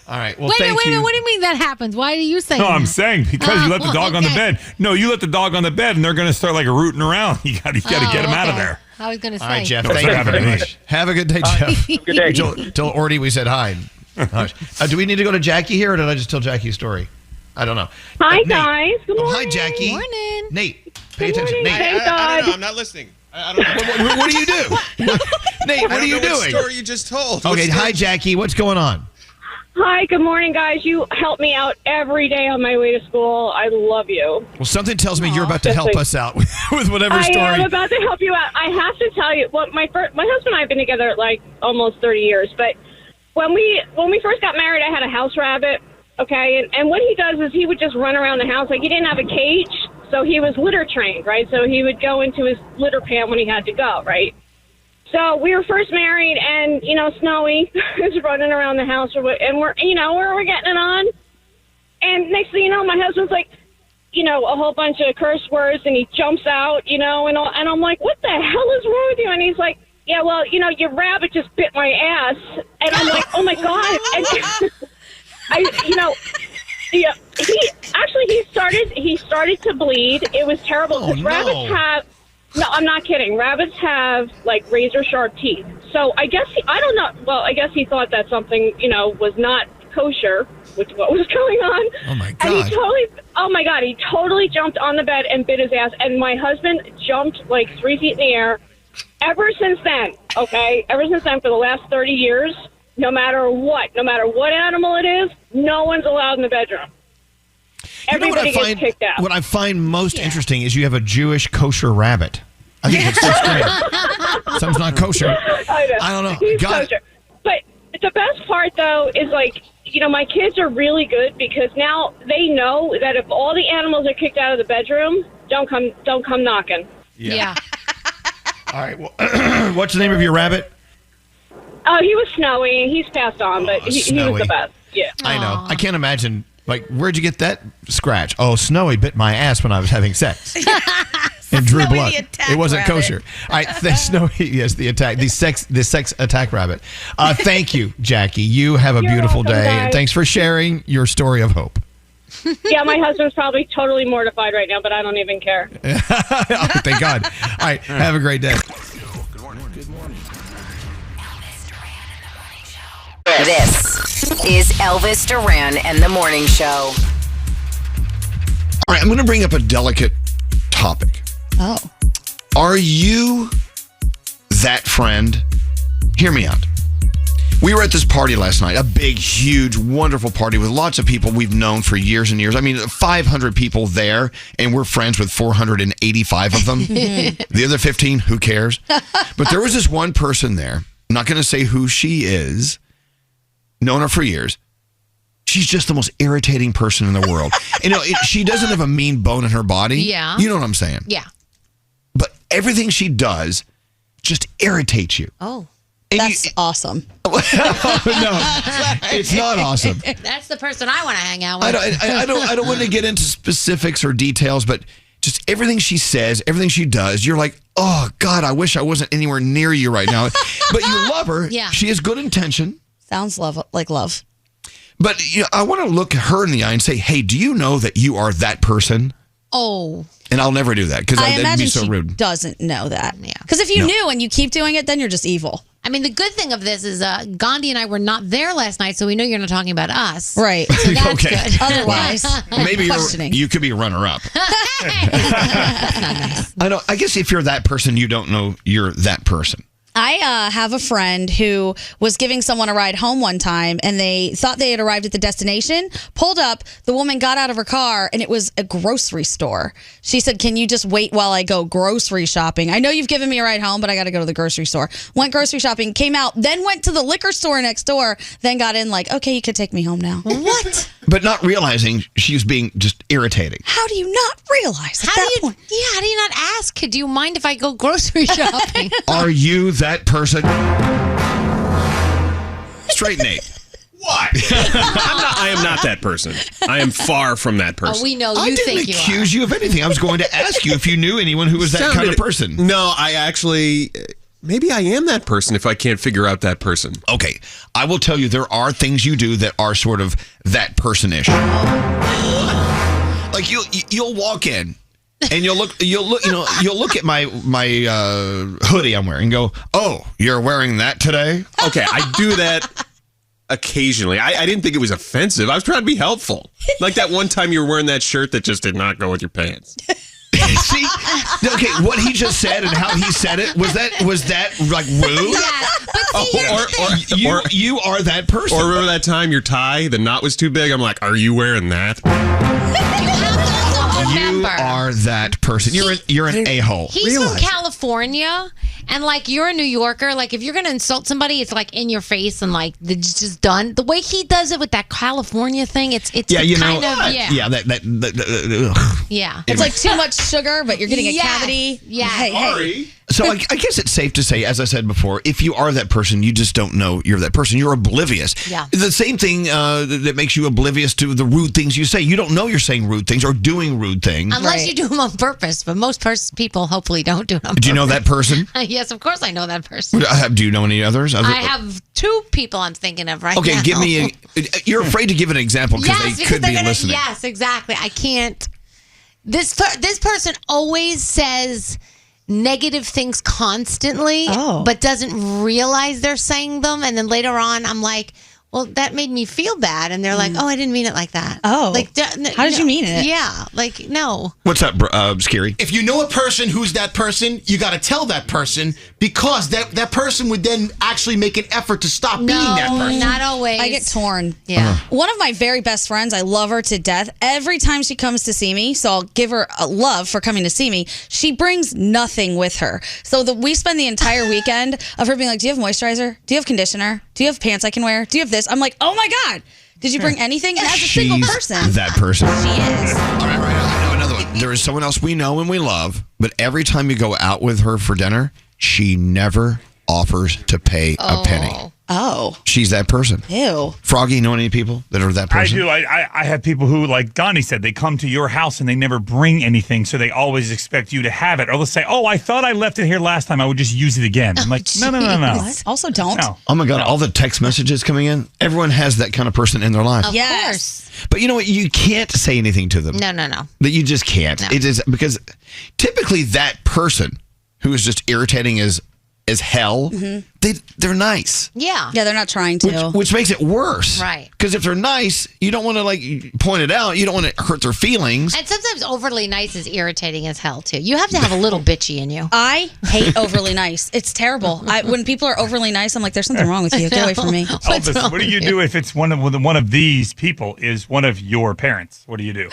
All right. Well, Wait a thank minute. you. What do you mean that happens? Why do you say No, that? I'm saying because you let the dog on the bed. No, you let the dog on the bed, and they're going to start like rooting around. You got to get him out of there. I was going to say. All right, Jeff. No, Thank you very much. much. Have a good day, Jeff. Good day. Tell Ordy we said hi. All right. Do we need to go to Jackie here, or did I just tell Jackie's story? I don't know. Hi, Nate. guys. Good morning. Hi, Jackie. Morning. Nate, pay attention. Nate, Hey, I don't know. Dad. I'm not listening. I don't know. what do you do? Nate, what are you doing? What story you just told? What Okay, story- hi, Jackie. What's going on? Hi, good morning, guys. You help me out every day on my way to school. I love you. Well, something tells me you're about to help us out with whatever story. I am about to help you out. I have to tell you, well, my husband and I have been together like almost 30 years, but when we first got married, I had a house rabbit, okay? And what he does is he would just run around the house. Like, he didn't have a cage, so he was litter trained, right? So he would go into his litter pan when he had to go, right? So we were first married, and, Snowy is running around the house, and we're getting it on. And next thing you know, my husband's like, a whole bunch of curse words, and he jumps out, and I'm like, what the hell is wrong with you? And he's like, yeah, well, your rabbit just bit my ass. And I'm like, oh my God. And he started to bleed. It was terrible. Because rabbits have, no, I'm not kidding. Rabbits have like razor sharp teeth. So I guess I guess he thought that something, was not kosher with what was going on. Oh my God. And he totally jumped on the bed and bit his ass. And my husband jumped like 3 feet in the air. Ever since then, for the last 30 years, no matter what animal it is, no one's allowed in the bedroom. Everybody gets kicked out. What I find most interesting is you have a Jewish kosher rabbit. I think it's so strange. Something's not kosher. I don't know. He's kosher. But the best part, though, is like, my kids are really good because now they know that if all the animals are kicked out of the bedroom, don't come knocking. Yeah. All right. Well, what's the name of your rabbit? Oh, he was Snowy. He's passed on, but he was the best. Yeah. I know. I can't imagine. Like, where'd you get that scratch? Oh, Snowy bit my ass when I was having sex. And drew Snowy blood. the attack It wasn't rabbit. kosher. All right, Snowy, yes, the sex attack rabbit. Thank you, Jackie. You have a beautiful welcome, day. guys. And thanks for sharing your story of hope. Yeah, my husband's probably totally mortified right now, but I don't even care. Oh, thank God. All right, have a great day. This is Elvis Duran and the Morning Show. All right, I'm going to bring up a delicate topic. Oh. Are you that friend? Hear me out. We were at this party last night, a big, huge, wonderful party with lots of people we've known for years and years. I mean, 500 people there, and we're friends with 485 of them. The other 15, who cares? But there was this one person there. I'm not going to say who she is. Known her for years. She's just the most irritating person in the world. She doesn't have a mean bone in her body. Yeah. You know what I'm saying? Yeah. But everything she does just irritates you. Oh. That's awesome. No, it's not awesome. That's the person I want to hang out with. I don't want to get into specifics or details, but just everything she says, everything she does, you're like, oh God, I wish I wasn't anywhere near you right now. But you love her. Yeah. She has good intention. Sounds like love. But I want to look her in the eye and say, hey, do you know that you are that person? Oh. And I'll never do that because I that'd imagine be so she rude. doesn't know that. Yeah. Because if you knew and you keep doing it, then you're just evil. I mean, the good thing of this is Gandhi and I were not there last night, so we know you're not talking about us. Right. So that's Okay. good. Otherwise, Maybe you could be a runner-up. I guess if you're that person, you don't know you're that person. I have a friend who was giving someone a ride home one time, and they thought they had arrived at the destination, pulled up, the woman got out of her car, and it was a grocery store. She said, can you just wait while I go grocery shopping? I know you've given me a ride home, but I got to go to the grocery store. Went grocery shopping, came out, then went to the liquor store next door, then got in like, okay, you can take me home now. What? But not realizing she was being just irritating. How do you not realize at that point? Yeah, how do you not ask? Do you mind if I go grocery shopping? Are you that person? Straight Nate. What? I am not that person. I am far from that person. Oh, we know I you didn't think you are. accuse you of anything. I was going to ask you if you knew anyone who was that kind of person. No, I actually... Maybe I am that person if I can't figure out that person. Okay, I will tell you there are things you do that are sort of that person-ish. Like you'll walk in and you'll look at my hoodie I'm wearing and go, "Oh, you're wearing that today?" Okay, I do that occasionally. I didn't think it was offensive. I was trying to be helpful. Like that one time you were wearing that shirt that just did not go with your pants. See, okay, what he just said and how he said it was that like rude? Yeah, You are that person. Or remember that time your tie, the knot was too big? I'm like, are you wearing that? You are that person. You're an a-hole. He's from California, and like you're a New Yorker. Like if you're gonna insult somebody, it's like in your face and like it's just done. The way he does it with that California thing, it's yeah, you kind know, of yeah, yeah. It's like too much sugar, but you're getting a cavity. Yeah. Hey. So I guess it's safe to say, as I said before, if you are that person, you just don't know you're that person. You're oblivious. Yeah. The same thing that makes you oblivious to the rude things you say. You don't know you're saying rude things or doing rude things. Unless you do them on purpose, but most people hopefully don't do them. Do you know that person? Yes, of course I know that person. Do you know any others? I have two people I'm thinking of right now. Okay, give me you're afraid to give an example because they could be listening. Yes, exactly. I can't. This person always says negative things constantly, but doesn't realize they're saying them. And then later on, I'm like, well, that made me feel bad. And they're like, oh, I didn't mean it like that. Oh. Like, how did you mean it? Yeah. Like, no. What's up, Scary? If you know a person who's that person, you got to tell that person because that person would then actually make an effort to stop being that person. Not always. I get torn. Yeah. One of my very best friends, I love her to death. Every time she comes to see me, so I'll give her a love for coming to see me, she brings nothing with her. So we spend the entire weekend of her being like, do you have moisturizer? Do you have conditioner? Do you have pants I can wear? Do you have this? I'm like, oh my God, did you bring anything? And as a single person. That person. She is. All right. I know another one. There is someone else we know and we love, but every time you go out with her for dinner, she never offers to pay a penny. Oh. She's that person. Ew. Froggy, you know any people that are that I person? do. I have people who, like Gandhi said, they come to your house and they never bring anything, so they always expect you to have it. Or they'll say, oh, I thought I left it here last time. I would just use it again. I'm like, no. What? Also don't. No. Oh my God, all the text messages coming in. Everyone has that kind of person in their life. Of course. But you know what? You can't say anything to them. No. That you just can't. No. It is because typically that person who is just irritating as hell, they're nice. Yeah. Yeah, they're not trying to. Which makes it worse. Right. Because if they're nice, you don't want to like point it out. You don't want to hurt their feelings. And sometimes overly nice is irritating as hell, too. You have to have a little bitchy in you. I hate overly nice. It's terrible. When people are overly nice, I'm like, there's something wrong with you. Get away from me. Elvis, what do you do if it's one of these people is one of your parents? What do you do?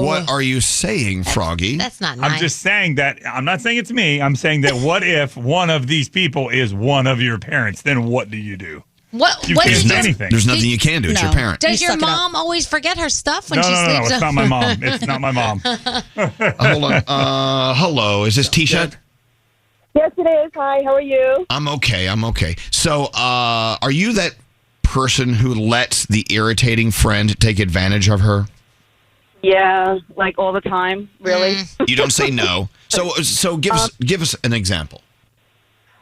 What are you saying, Froggy? That's not nice. I'm just saying that. I'm not saying it's me. I'm saying that what if one of these people is one of your parents? Then what do you do? What You what can't did do you, anything. There's nothing you can do. It's your parent. Does You your suck it up. mom always forget her stuff when No, she sleeps? it's not my mom. It's not my mom. Hold on. Hello. Is this Tisha? Yes, it is. Hi, how are you? I'm okay. So, are you that person who lets the irritating friend take advantage of her? Yeah, like all the time, really. You don't say no. So give us an example.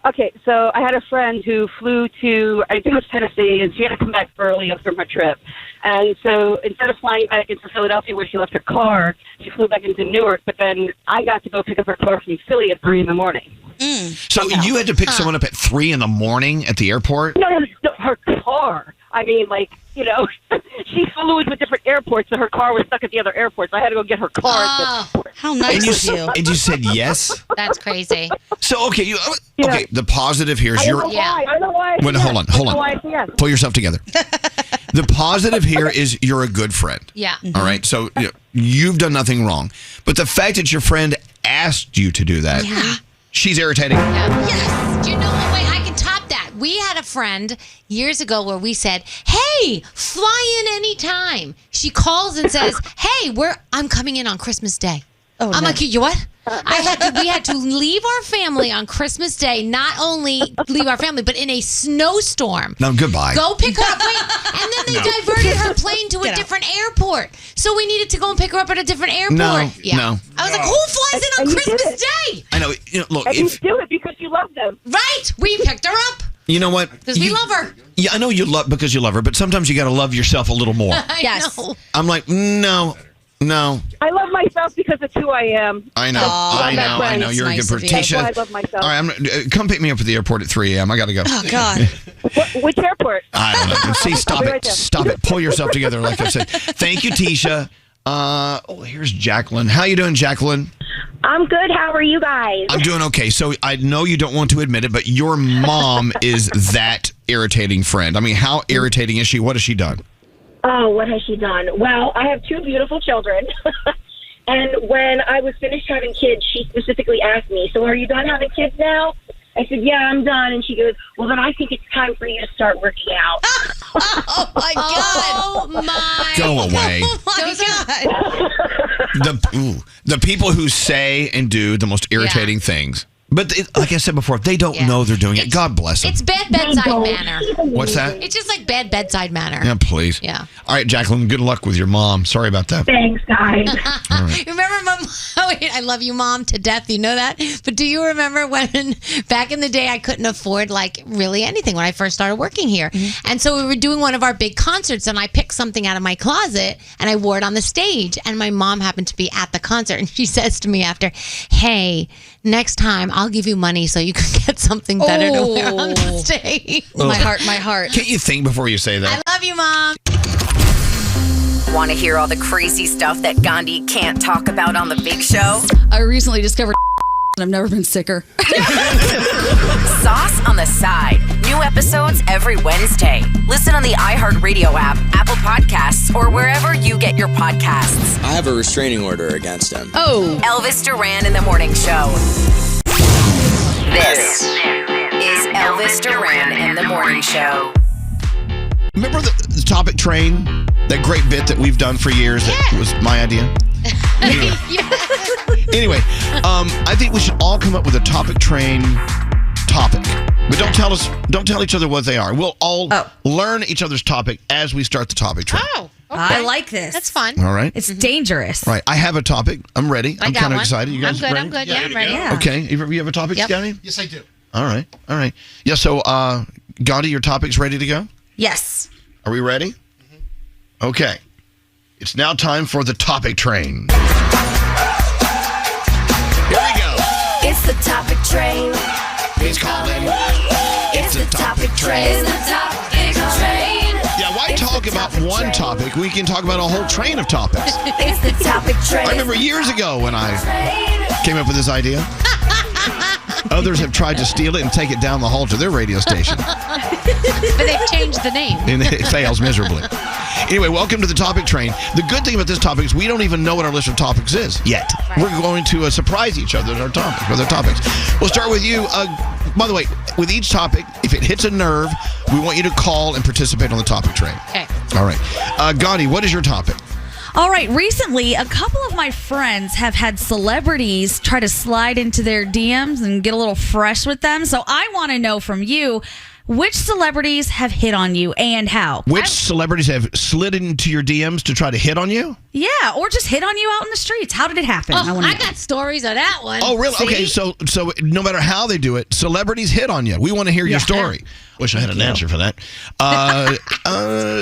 Okay, so I had a friend who flew to, I think it was Tennessee, and she had to come back early from her trip. And so instead of flying back into Philadelphia where she left her car, she flew back into Newark, but then I got to go pick up her car from Philly at 3 in the morning. So you had to pick someone up at 3 in the morning at the airport? No, her car. I mean, like, she flew to a different airport, so her car was stuck at the other airport, so I had to go get her car at the airport. How nice of you. And you said yes? That's crazy. So, okay, okay, the positive here is I don't know why. Wait, hold on. I don't know why I said yes. Pull yourself together. The positive here is you're a good friend. Yeah. All right, so you've done nothing wrong. But the fact that your friend asked you to do that, she's irritating. Yes. Do you know what way I can top that? We had a friend years ago where we said, "Hey, fly in anytime." She calls and says, "Hey, I'm coming in on Christmas Day." Oh, I'm no. like, "You what?" We had to leave our family on Christmas Day. Not only leave our family, but in a snowstorm. No, goodbye. Go pick her up. Wait, and then they diverted her plane to a different airport. So we needed to go and pick her up at a different airport. No. I was like, who flies in on Christmas Day? I know. Look, And you do it because you love them. Right. We picked her up. You know what? Because we love her. Yeah, I know you love because you love her, but sometimes you got to love yourself a little more. Yes. I'm like, no. I love myself because it's who I am. I know. Aww. I know. You're a good person. Tisha, I love myself. all right, come pick me up at the airport at 3 a.m. I got to go. Oh, God. Which airport? I don't know. See, stop I'll be it. right there. Stop it. Pull yourself together, like I said. Thank you, Tisha. Here's Jacqueline. How you doing, Jacqueline? I'm good. How are you guys? I'm doing okay. So I know you don't want to admit it, but your mom is that irritating friend. I mean, how irritating is she? What has she done? Oh, what has she done? Well, I have 2 beautiful children. And when I was finished having kids, she specifically asked me, "So are you done having kids now?" I said, "Yeah, I'm done." And she goes, "Well, then I think it's time for you to start working out." Oh, my God. Oh, my. Go away. Oh, my God. The people who say and do the most irritating things. But like I said before, if they don't know they're doing it, God bless them. It's bad bedside manner. What's that? It's just like bad bedside manner. Yeah, please. Yeah. All right, Jacqueline, good luck with your mom. Sorry about that. Thanks, guys. All right. Remember, Mom? I love you, Mom, to death. You know that? But do you remember when back in the day I couldn't afford like really anything when I first started working here? Mm-hmm. And so we were doing one of our big concerts and I picked something out of my closet and I wore it on the stage. And my mom happened to be at the concert and she says to me after, "Hey, next time I'll give you money so you can get something better to wear on the stage." My heart. Can't you think before you say that? I love you, Mom. Want to hear all the crazy stuff that Gandhi can't talk about on the big show? I recently discovered and I've never been sicker. Sauce on the Side. New episodes every Wednesday. Listen on the iHeartRadio app, Apple Podcasts, or wherever you get your podcasts. I have a restraining order against him. Oh. Elvis Duran in the Morning Show. This is Elvis Duran in the Morning Show. Remember the topic train? That great bit that we've done for years that was my idea? Anyway, I think we should all come up with a topic train topic. But don't tell each other what they are. We'll all learn each other's topic as we start the topic train. Oh, okay. I like this. That's fun. All right. It's dangerous. All right. I have a topic. I'm ready. I'm kind of excited. You guys I'm good. ready? I'm good. Yeah, I'm ready. Yeah. Okay. You have a topic, Scotty? Yes, I do. All right. Yeah, so, Gandhi, your topic's ready to go? Yes. Are we ready? Okay. It's now time for the topic train. Here we go. It's the topic train. He's calling. It's the topic train. It's the topic train. Yeah, why talk about one topic? We can talk about a whole train of topics. It's the topic train. I remember years ago when I came up with this idea. Others have tried to steal it and take it down the hall to their radio station. But they've changed the name. And it fails miserably. Anyway, welcome to the topic train. The good thing about this topic is we don't even know what our list of topics is yet. Right. We're going to surprise each other with our topics. We'll start with you. By the way, with each topic, if it hits a nerve, we want you to call and participate on the topic train. Okay. All right. Gandhi, what is your topic? All right, recently, a couple of my friends have had celebrities try to slide into their DMs and get a little fresh with them. So I want to know from you, which celebrities have hit on you and how? Which celebrities have slid into your DMs to try to hit on you? Yeah, or just hit on you out in the streets. How did it happen? I got stories of that one. Oh, really? See? Okay, so no matter how they do it, celebrities hit on you. We want to hear your story. Wish I had an answer for that.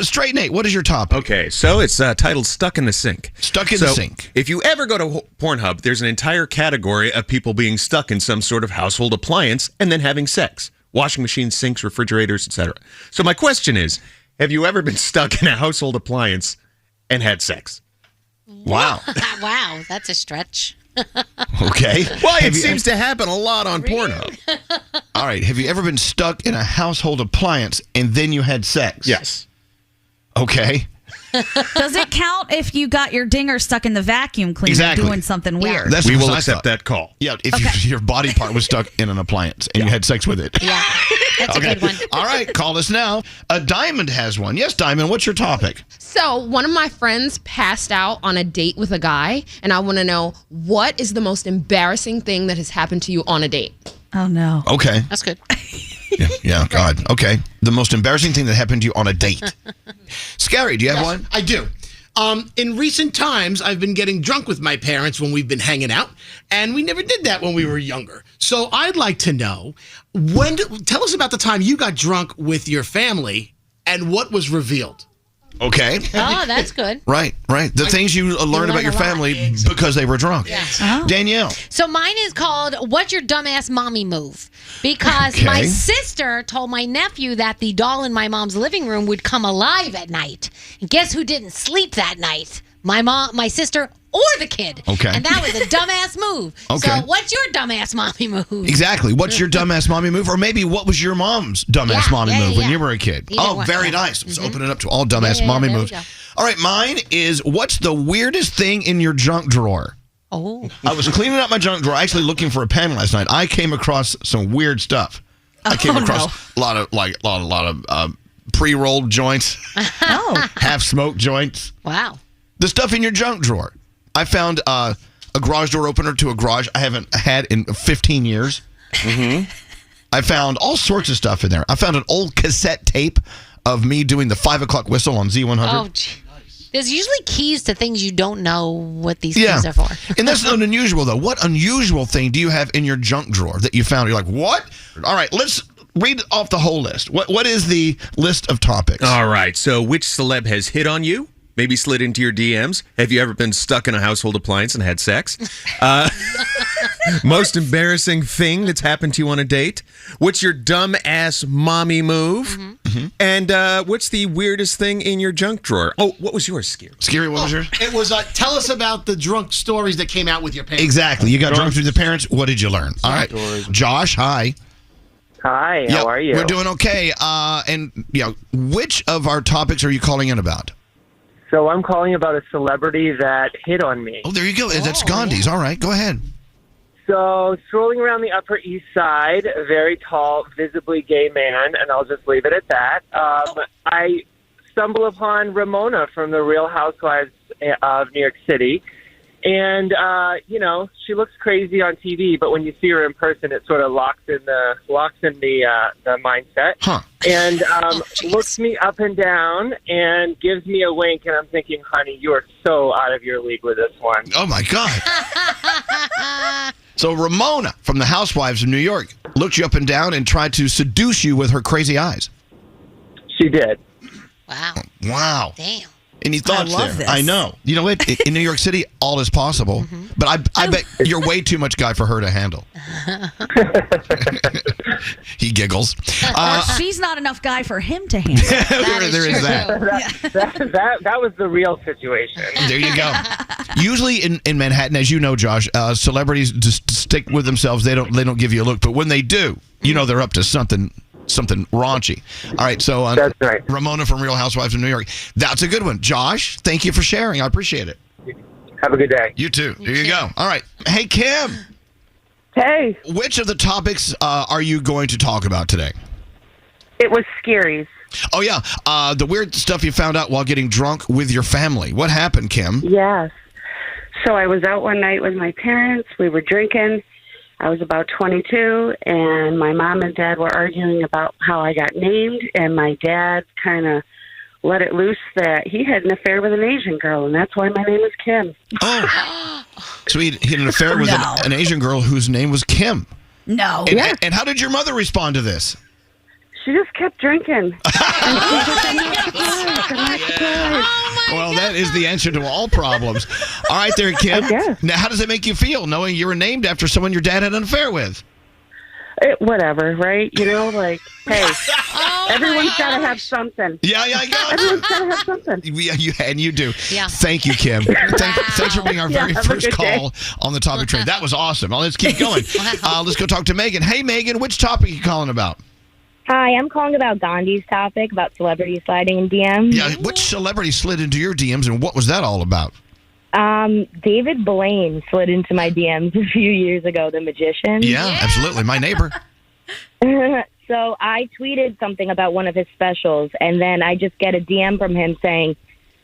Straight Nate, what is your topic? Okay, so it's titled Stuck in the Sink. Stuck in the Sink. If you ever go to Pornhub, there's an entire category of people being stuck in some sort of household appliance and then having sex. Washing machines, sinks, refrigerators, etc. So my question is, have you ever been stuck in a household appliance and had sex? Wow. Wow, that's a stretch. Okay. Well, it seems to happen a lot on Pornhub. All right. Have you ever been stuck in a household appliance and then you had sex? Yes. Okay. Does it count if you got your dinger stuck in the vacuum cleaner doing something weird? That's we what will I accept thought. that call. Yeah, if your body part was stuck in an appliance and you had sex with it. Yeah, that's a good one. All right, call us now. Diamond has one. Yes, Diamond, what's your topic? So, one of my friends passed out on a date with a guy, and I want to know, what is the most embarrassing thing that has happened to you on a date? Oh, no. Okay. That's good. Yeah, God. Okay. The most embarrassing thing that happened to you on a date. Scary, do you have one? I do. In recent times, I've been getting drunk with my parents when we've been hanging out, and we never did that when we were younger. So I'd like to know, tell us about the time you got drunk with your family and what was revealed. Okay. Oh, that's good. Right. The things you learn about your family because they were drunk. Yes. Oh. Danielle. So mine is called What's Your Dumbass Mommy Move? Because Okay. my sister told my nephew that the doll in my mom's living room would come alive at night. And guess who didn't sleep that night? My sister, or the kid. Okay. And that was a dumbass move. Okay. So what's your dumbass mommy move? Exactly. What's your dumbass mommy move? Or maybe what was your mom's dumbass mommy move when you were a kid? Either one, very nice. Let's open it up to all dumbass mommy there we moves. go. All right, mine is what's the weirdest thing in your junk drawer? Oh. I was cleaning out my junk drawer, actually looking for a pen last night. I came across some weird stuff. I came across a lot of pre-rolled joints, half smoked joints. Wow. The stuff in your junk drawer. I found a garage door opener to a garage I haven't had in 15 years. Mm-hmm. I found all sorts of stuff in there. I found an old cassette tape of me doing the 5 o'clock whistle on Z100. Oh, gee. There's usually keys to things you don't know what these keys are for. And that's not unusual, though. What unusual thing do you have in your junk drawer that you found? You're like, what? All right, let's read off the whole list. What is the list of topics? All right, so which celeb has hit on you? Maybe slid into your DMs? Have you ever been stuck in a household appliance and had sex? Most embarrassing thing that's happened to you on a date? What's your dumb ass mommy move? Mm-hmm. And what's the weirdest thing in your junk drawer? Oh, what was yours, Scary? Scary, what was yours? It was, tell us about the drunk stories that came out with your parents. Exactly. You got drunk with your parents. What did you learn? All right. Josh, hi. Hi, how are you? We're doing okay. And which of our topics are you calling in about? So I'm calling about a celebrity that hit on me. Oh, there you go. That's Gandhi's. All right, go ahead. So strolling around the Upper East Side, a very tall, visibly gay man, and I'll just leave it at that. I stumble upon Ramona from the Real Housewives of New York City. And, she looks crazy on TV, but when you see her in person, it sort of locks in the mindset. Huh. And looks me up and down and gives me a wink, and I'm thinking, honey, you are so out of your league with this one. Oh, my God. So Ramona from the Housewives of New York looked you up and down and tried to seduce you with her crazy eyes. She did. Wow. Wow. Damn. Any thoughts love there? this. I know. You know what? In New York City, all is possible. But I bet you're way too much guy for her to handle. He giggles. Or she's not enough guy for him to handle. there is that. That was the real situation. There you go. Usually in Manhattan, as you know, Josh, celebrities just stick with themselves. They don't give you a look. But when they do, they're up to something raunchy. All right, so That's right. Ramona from Real Housewives of New York. That's a good one. Josh, thank you for sharing. I appreciate it. Have a good day. You too. Here you go. All right. Hey, Kim. Hey. Which of the topics are you going to talk about today? It was Scary's. Oh, yeah. The weird stuff you found out while getting drunk with your family. What happened, Kim? Yes. So I was out one night with my parents. We were drinking. I was about 22, and my mom and dad were arguing about how I got named, and my dad kind of let it loose that he had an affair with an Asian girl, and that's why my name is Kim. Oh. So he had an affair with an Asian girl whose name was Kim. No. And how did your mother respond to this? She just kept drinking. Well, that is the answer to all problems. All right there, Kim. Now, how does it make you feel knowing you were named after someone your dad had an affair with? Whatever, right? You know, like, hey, everyone's got to have something. Yeah, I got Everyone's got to have something. Yeah, you do. Yeah. Thank you, Kim. Thanks for being our very have a first good call day. on the topic train. That was awesome. Well, let's keep going. Let's go talk to Megan. Hey, Megan, which topic are you calling about? Hi, I'm calling about Gandhi's topic about celebrities sliding in DMs. Yeah, which celebrity slid into your DMs, and what was that all about? David Blaine slid into my DMs a few years ago, the magician. Yeah, absolutely. My neighbor. So I tweeted something about one of his specials, and then I just get a DM from him saying,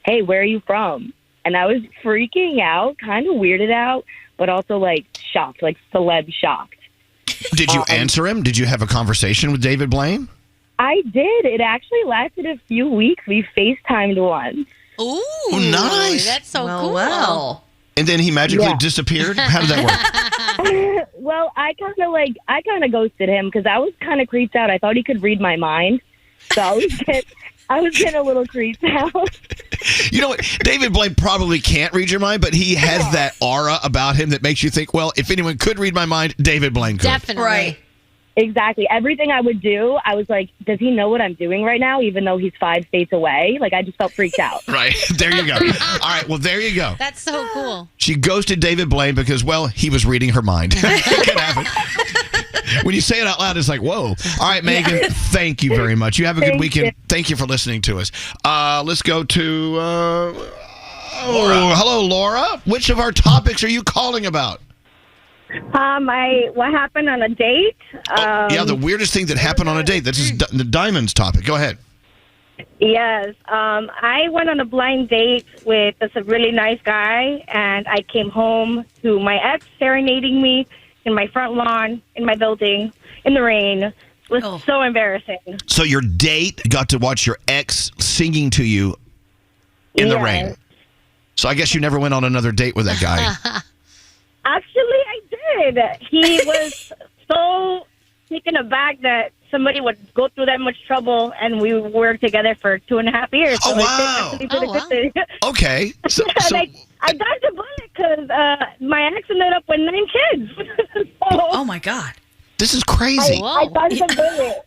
"Hey, where are you from?" And I was freaking out, kind of weirded out, but also like shocked, like celeb shocked. Did you answer him? Did you have a conversation with David Blaine? I did. It actually lasted a few weeks. We FaceTimed once. Ooh, nice. That's so Well, cool. well. And then he magically disappeared? How did that work? Well, I kind of ghosted him because I was kind of creeped out. I thought he could read my mind, so I was getting a little creeped out. You know what? David Blaine probably can't read your mind, but he has that aura about him that makes you think, well, if anyone could read my mind, David Blaine could. Definitely. Right. Exactly. Everything I would do, I was like, does he know what I'm doing right now, even though he's 5 states away? Like, I just felt freaked out. Right. There you go. All right. Well, there you go. That's so cool. She ghosted David Blaine because, well, he was reading her mind. It can happen. When you say it out loud, it's like, whoa. All right, Megan, thank you very much. You have a good weekend. Thank you for listening to us. Let's go to... hello, Laura. Which of our topics are you calling about? What happened on a date? Yeah, the weirdest thing that happened on a date. This is the Diamonds topic. Go ahead. Yes. I went on a blind date with this really nice guy, and I came home to my ex serenading me in my front lawn, in my building, in the rain. It was so embarrassing. So your date got to watch your ex singing to you in the rain. So I guess you never went on another date with that guy. Actually, I did. He was so taken aback that somebody would go through that much trouble, and we worked together for 2.5 years. So I think that's a good thing. Okay. So, I dodged a bullet because my ex ended up with 9 kids. Oh, my God. This is crazy. I dodged a bullet.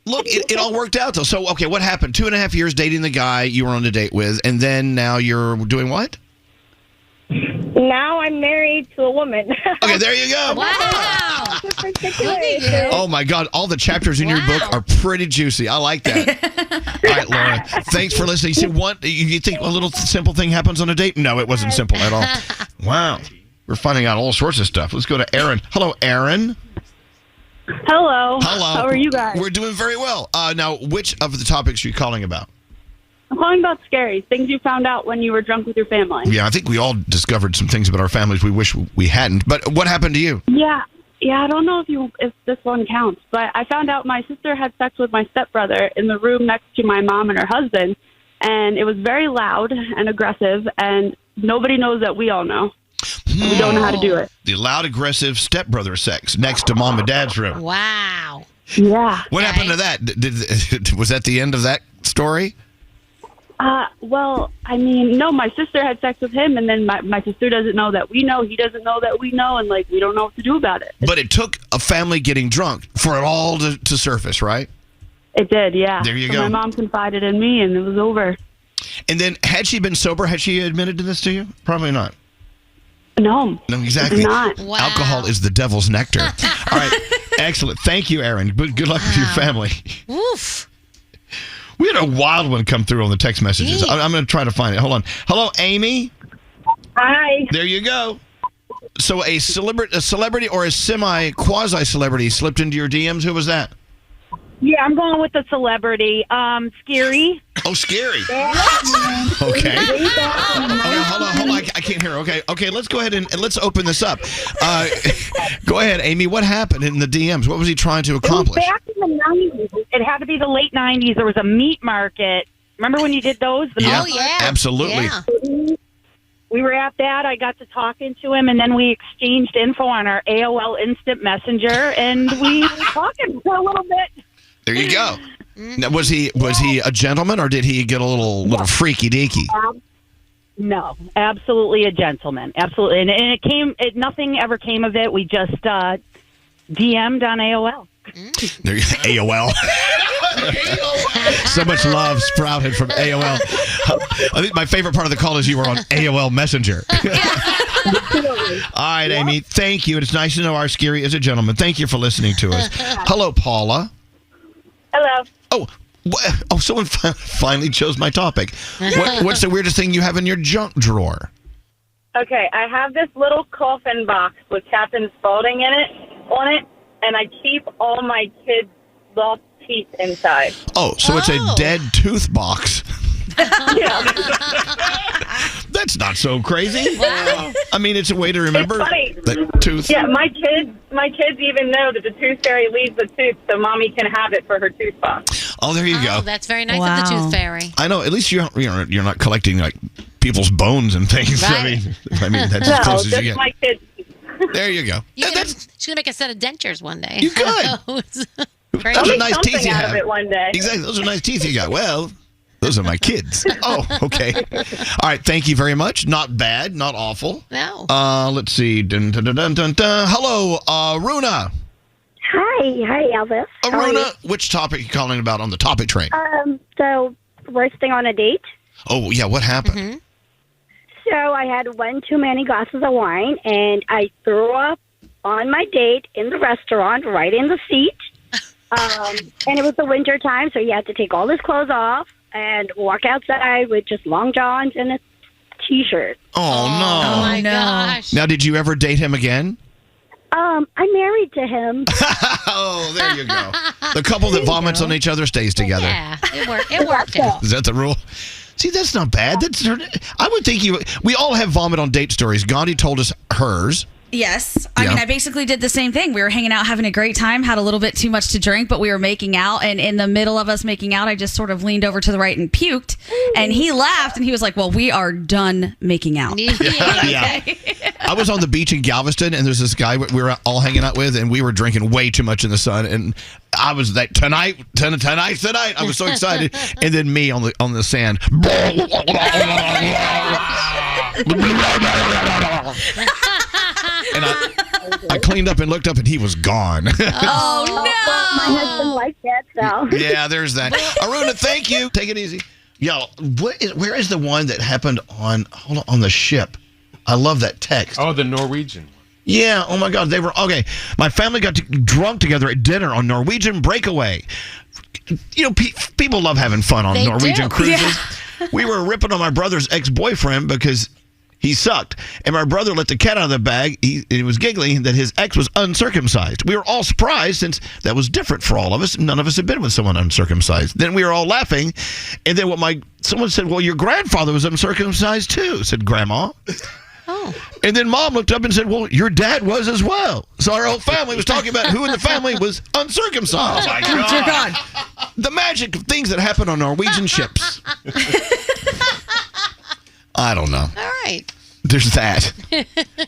Look, it all worked out, though. So, okay, what happened? 2.5 years dating the guy you were on a date with, and then now you're doing what? Now I'm married to a woman. Okay, there you go. Wow. Oh, my God. All the chapters in your book are pretty juicy. I like that. All right, Laura. Thanks for listening. See, you think a little simple thing happens on a date? No, it wasn't simple at all. Wow. We're finding out all sorts of stuff. Let's go to Aaron. Hello, Aaron. Hello. Hello. How are you guys? We're doing very well. Now, which of the topics are you calling about? I'm calling about scary things you found out when you were drunk with your family. Yeah, I think we all discovered some things about our families we wish we hadn't. But what happened to you? Yeah. I don't know if this one counts, but I found out my sister had sex with my stepbrother in the room next to my mom and her husband, and it was very loud and aggressive, and nobody knows that we all know. We don't know how to do it. The loud, aggressive stepbrother sex next to mom and dad's room. Wow. Yeah. What happened to that? Was that the end of that story? Well, I mean, no, my sister had sex with him, and then my sister doesn't know that we know. He doesn't know that we know, and, we don't know what to do about it. But it took a family getting drunk for it all to surface, right? It did, yeah. There you so go. My mom confided in me, and it was over. And then, had she been sober, had she admitted to this to you? Probably not. No. No, exactly. Not. Wow. Alcohol is the devil's nectar. All right. Excellent. Thank you, Aaron. Good luck with your family. Oof. We had a wild one come through on the text messages. I'm going to try to find it. Hold on. Hello, Amy. Hi. There you go. So a celebrity or a quasi-celebrity slipped into your DMs. Who was that? Yeah, I'm going with the celebrity. Scary. Oh, Scary. Okay. Hold on. I can't hear. Okay. Let's go ahead and let's open this up. Go ahead, Amy. What happened in the DMs? What was he trying to accomplish? It was back in the 90s. It had to be the late 90s. There was a meat market. Remember when you did those? Absolutely. Yeah. We were at that. I got to talking to him, and then we exchanged info on our AOL Instant Messenger, and we were talking for a little bit. There you go. Now, was he a gentleman, or did he get a little freaky deaky? No, absolutely a gentleman. Absolutely, and nothing ever came of it. We just DM'd on AOL. There, AOL. So much love sprouted from AOL. I think my favorite part of the call is you were on AOL Messenger. All right, Amy, thank you. It's nice to know our Scary is a gentleman. Thank you for listening to us. Hello, Paula. Hello. Oh, someone finally chose my topic. What's the weirdest thing you have in your junk drawer? Okay, I have this little coffin box with Captain Spaulding on it, and I keep all my kids' lost teeth inside. Oh, so it's a dead tooth box. That's not so crazy. I mean, it's a way to remember the tooth. Yeah, my kids even know that the tooth fairy leaves the tooth, so mommy can have it for her tooth box. Oh, there you go. That's very nice of the tooth fairy. I know. At least you're not collecting like people's bones and things. Right. I mean that's as close as you get. My kids. There you go. She's gonna make a set of dentures one day. You could. Those are nice teeth you out have. of it one day. Exactly. Those are nice teeth you got. Well, those are my kids. Oh, okay. All right. Thank you very much. Not bad. Not awful. No. Let's see. Dun, dun, dun, dun, dun, dun. Hello, Runa. Hi, Elvis. Runa, which topic are you calling about on the topic train? So worst thing on a date. Oh, yeah. What happened? Mm-hmm. So I had one too many glasses of wine, and I threw up on my date in the restaurant, right in the seat. And it was the winter time, so he had to take all his clothes off and walk outside with just long johns and a T-shirt. Oh, no. Oh, my gosh. Now, did you ever date him again? I'm married to him. Oh, there you go. The couple that vomits on each other stays together. Yeah, it worked out. Is that the rule? See, that's not bad. I would think we all have vomit on date stories. Gandhi told us hers. Yes. I mean, I basically did the same thing. We were hanging out, having a great time, had a little bit too much to drink, but we were making out. And in the middle of us making out, I just sort of leaned over to the right and puked. And he laughed and he was like, well, we are done making out. Yeah. I was on the beach in Galveston, and there's this guy we were all hanging out with, and we were drinking way too much in the sun. And I was like, tonight. I was so excited. And then me on the sand. And I cleaned up and looked up, and he was gone. Oh, no. My husband liked that, so. Yeah, there's that. Aruna, thank you. Take it easy. Yo, where is the one that happened on the ship? I love that text. Oh, the Norwegian one. Yeah, oh my God. They were, okay. My family got drunk together at dinner on Norwegian Breakaway. You know, people love having fun on Norwegian cruises. Yeah. We were ripping on my brother's ex-boyfriend because he sucked. And my brother let the cat out of the bag. He was giggling that his ex was uncircumcised. We were all surprised since that was different for all of us. None of us had been with someone uncircumcised. Then we were all laughing. And then someone said, well, your grandfather was uncircumcised too, said Grandma. Oh. And then Mom looked up and said, well, your dad was as well. So our whole family was talking about who in the family was uncircumcised. Oh, my God. Dear God. The magic of things that happen on Norwegian ships. I don't know. All right. There's that.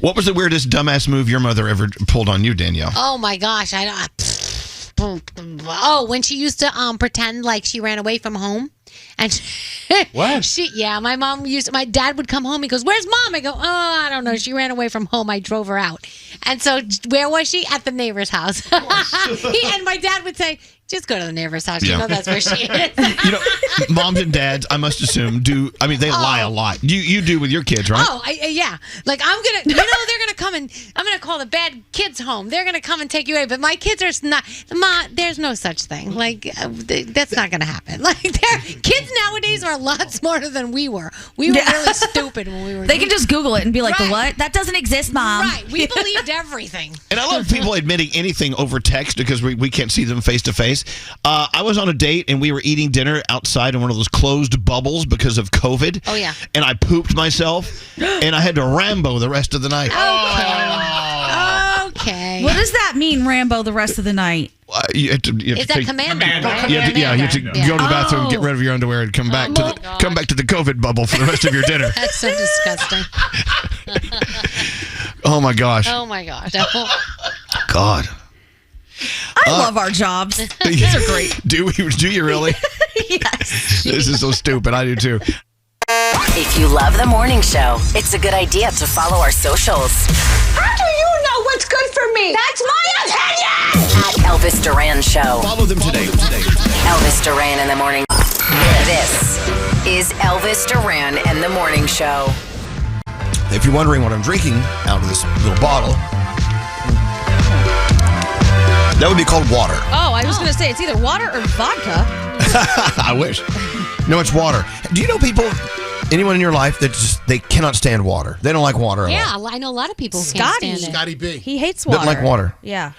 What was the weirdest dumbass move your mother ever pulled on you, Danielle? Oh my gosh, when she used to pretend like she ran away from home. And what? My dad would come home. He goes, where's Mom? I go, oh, I don't know. She ran away from home. I drove her out. And so where was she? At the neighbor's house. And my dad would say, just go to the neighbor's house. You know that's where she is. You know, moms and dads, I must assume, they lie a lot. You do with your kids, right? Oh, yeah. Like, they're going to come and I'm going to call the bad kids home. They're going to come and take you away. But my kids are not, there's no such thing. Like, that's not going to happen. Like, kids nowadays are a lot smarter than we were. We were really stupid when we were. They can just Google it and be like, the what? That doesn't exist, Mom. Right. We believed everything. And I love people admitting anything over text because we can't see them face to face. nice. I was on a date and we were eating dinner outside in one of those closed bubbles because of COVID. Oh, yeah. And I pooped myself and I had to Rambo the rest of the night. Okay. What does that mean, Rambo, the rest of the night? You have to Is that commando? Right? You have to go to the bathroom, get rid of your underwear, and come back to the COVID bubble for the rest of your dinner. That's so disgusting. Oh my gosh. Oh my gosh. God. I love our jobs. These are great. Do you really? Yes. This is so stupid. I do too. If you love the morning show, it's a good idea to follow our socials. How do you know what's good for me? That's my opinion! At Elvis Duran Show. Follow them today. Elvis Duran in the morning. This is Elvis Duran and the Morning Show. If you're wondering what I'm drinking out of this little bottle, that would be called water. Oh, I was going to say it's either water or vodka. I wish. No, it's water. Do you know anyone in your life that they cannot stand water? They don't like water at all. Yeah, I know a lot of people who can't stand it. Scotty B. He hates water. Doesn't like water. Yeah.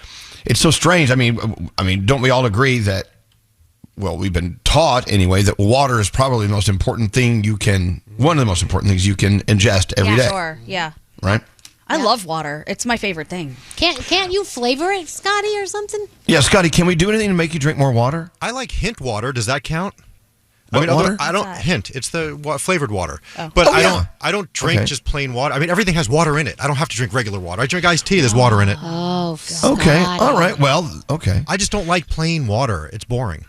It's so strange. I mean, don't we all agree that, well, we've been taught anyway, that water is probably the most important thing one of the most important things you can ingest every day. Sure. Yeah. Right? I love water. It's my favorite thing. Can't you flavor it, Scotty, or something? Yeah, Scotty, can we do anything to make you drink more water? I like hint water. Does that count? What water? I don't hint. It's the flavored water. Oh. But I don't drink just plain water. I mean, everything has water in it. I don't have to drink regular water. I drink iced tea. There's water in it. Oh, Scotty. Okay. All right. Well, okay. I just don't like plain water. It's boring.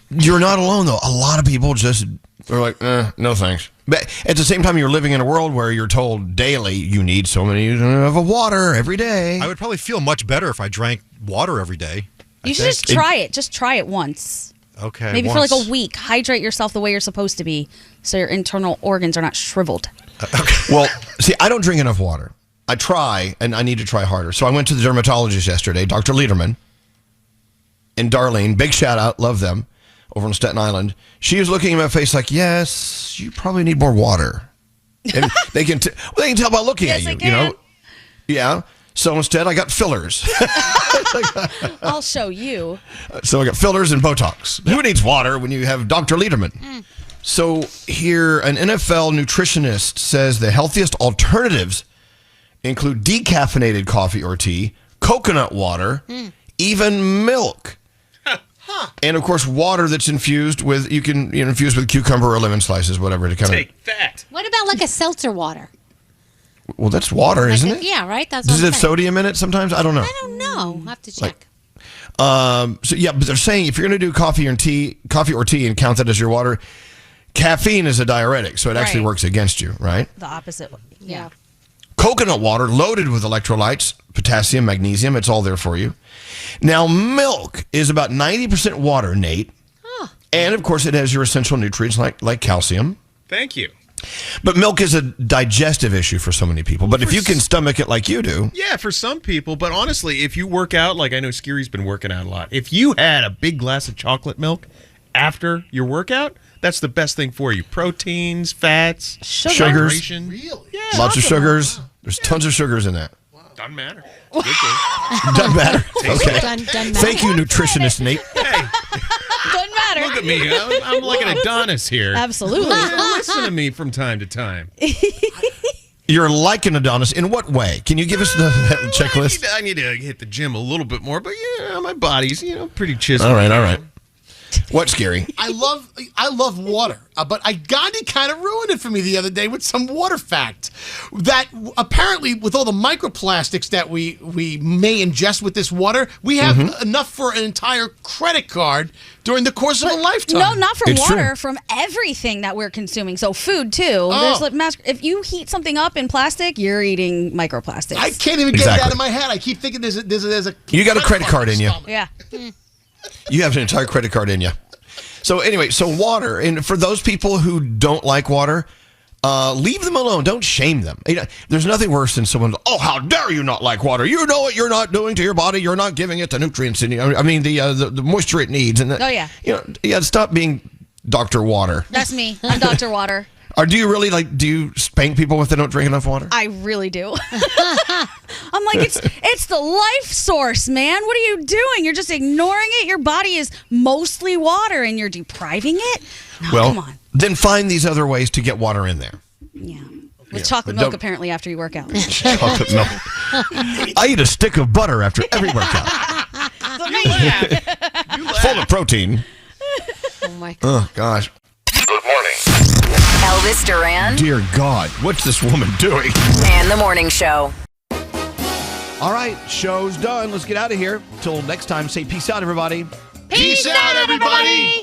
You're not alone, though. A lot of people just are like, no thanks. But at the same time, you're living in a world where you're told daily you need so many of water every day. I would probably feel much better if I drank water every day. You should just try it. Just try it once. Okay. Maybe for like a week. Hydrate yourself the way you're supposed to be so your internal organs are not shriveled. Okay. Well, see, I don't drink enough water. I try, and I need to try harder. So I went to the dermatologist yesterday, Dr. Lederman and Darlene. Big shout out. Love them. Over on Staten Island. She was looking at my face like, yes, you probably need more water. And they can tell by looking at you, you know? Yeah. So instead, I got fillers. I'll show you. So I got fillers and Botox. Who needs water when you have Dr. Lederman? So here, an NFL nutritionist says the healthiest alternatives include decaffeinated coffee or tea, coconut water, even milk. And of course, water that's infused with infuse with cucumber or lemon slices, whatever to kind of take that. What about like a seltzer water? Well, that's water, isn't it? Yeah, right. That's Does what it have sodium in it? Sometimes I don't know. I don't know. I'll have to check. So yeah, but they're saying if you're going to do coffee or tea, and count that as your water, caffeine is a diuretic, so it actually works against you, right? The opposite. Yeah. Coconut water loaded with electrolytes, potassium, magnesium, it's all there for you. Now, milk is about 90% water, Nate. And, of course, it has your essential nutrients like calcium. Thank you. But milk is a digestive issue for so many people. But if you can stomach it like you do. Yeah, for some people. But honestly, if you work out, like I know Skeery's been working out a lot. If you had a big glass of chocolate milk after your workout, that's the best thing for you. Proteins, fats, sugars. hydration. Really? Yeah. Lots of sugars. There's tons of sugars in that. Doesn't matter. Doesn't matter. Okay. Doesn't matter. Thank you, nutritionist Nate. Doesn't matter. Look at me. I'm like an Adonis here. Absolutely. Listen to me from time to time. You're like an Adonis. In what way? Can you give us the checklist? I need to hit the gym a little bit more, but yeah, my body's pretty chiseled. All right. What's scary? I love water, but Gandhi kind of ruined it for me the other day with some water fact that apparently with all the microplastics that we may ingest with this water, we have enough for an entire credit card during the course of a lifetime. No, not from It's water, true. from everything that we're consuming. So food too. If you heat something up in plastic, you're eating microplastics. I can't even get it out of my head. I keep thinking there's a You got a credit card in you. Yeah. You have an entire credit card in you. So anyway, water, and for those people who don't like water, leave them alone. Don't shame them. There's nothing worse than someone, how dare you not like water? You know what you're not doing to your body. You're not giving it the nutrients, the moisture it needs. And Oh, yeah. Stop being Dr. Water. That's me. I'm Dr. Water. Or do you really do you spank people if they don't drink enough water? I really do. I'm like, it's the life source, man. What are you doing? You're just ignoring it. Your body is mostly water and you're depriving it? No, well, come on. Then find these other ways to get water in there. Yeah. With chocolate milk, apparently, after you work out. Chocolate milk. I eat a stick of butter after every workout. Full of protein. Oh, my God. Oh, gosh. Good morning. Elvis Duran Dear God, what's this woman doing? and the Morning Show. All right, show's done. Let's get out of here. Till next time, say peace out, everybody. Peace out, everybody.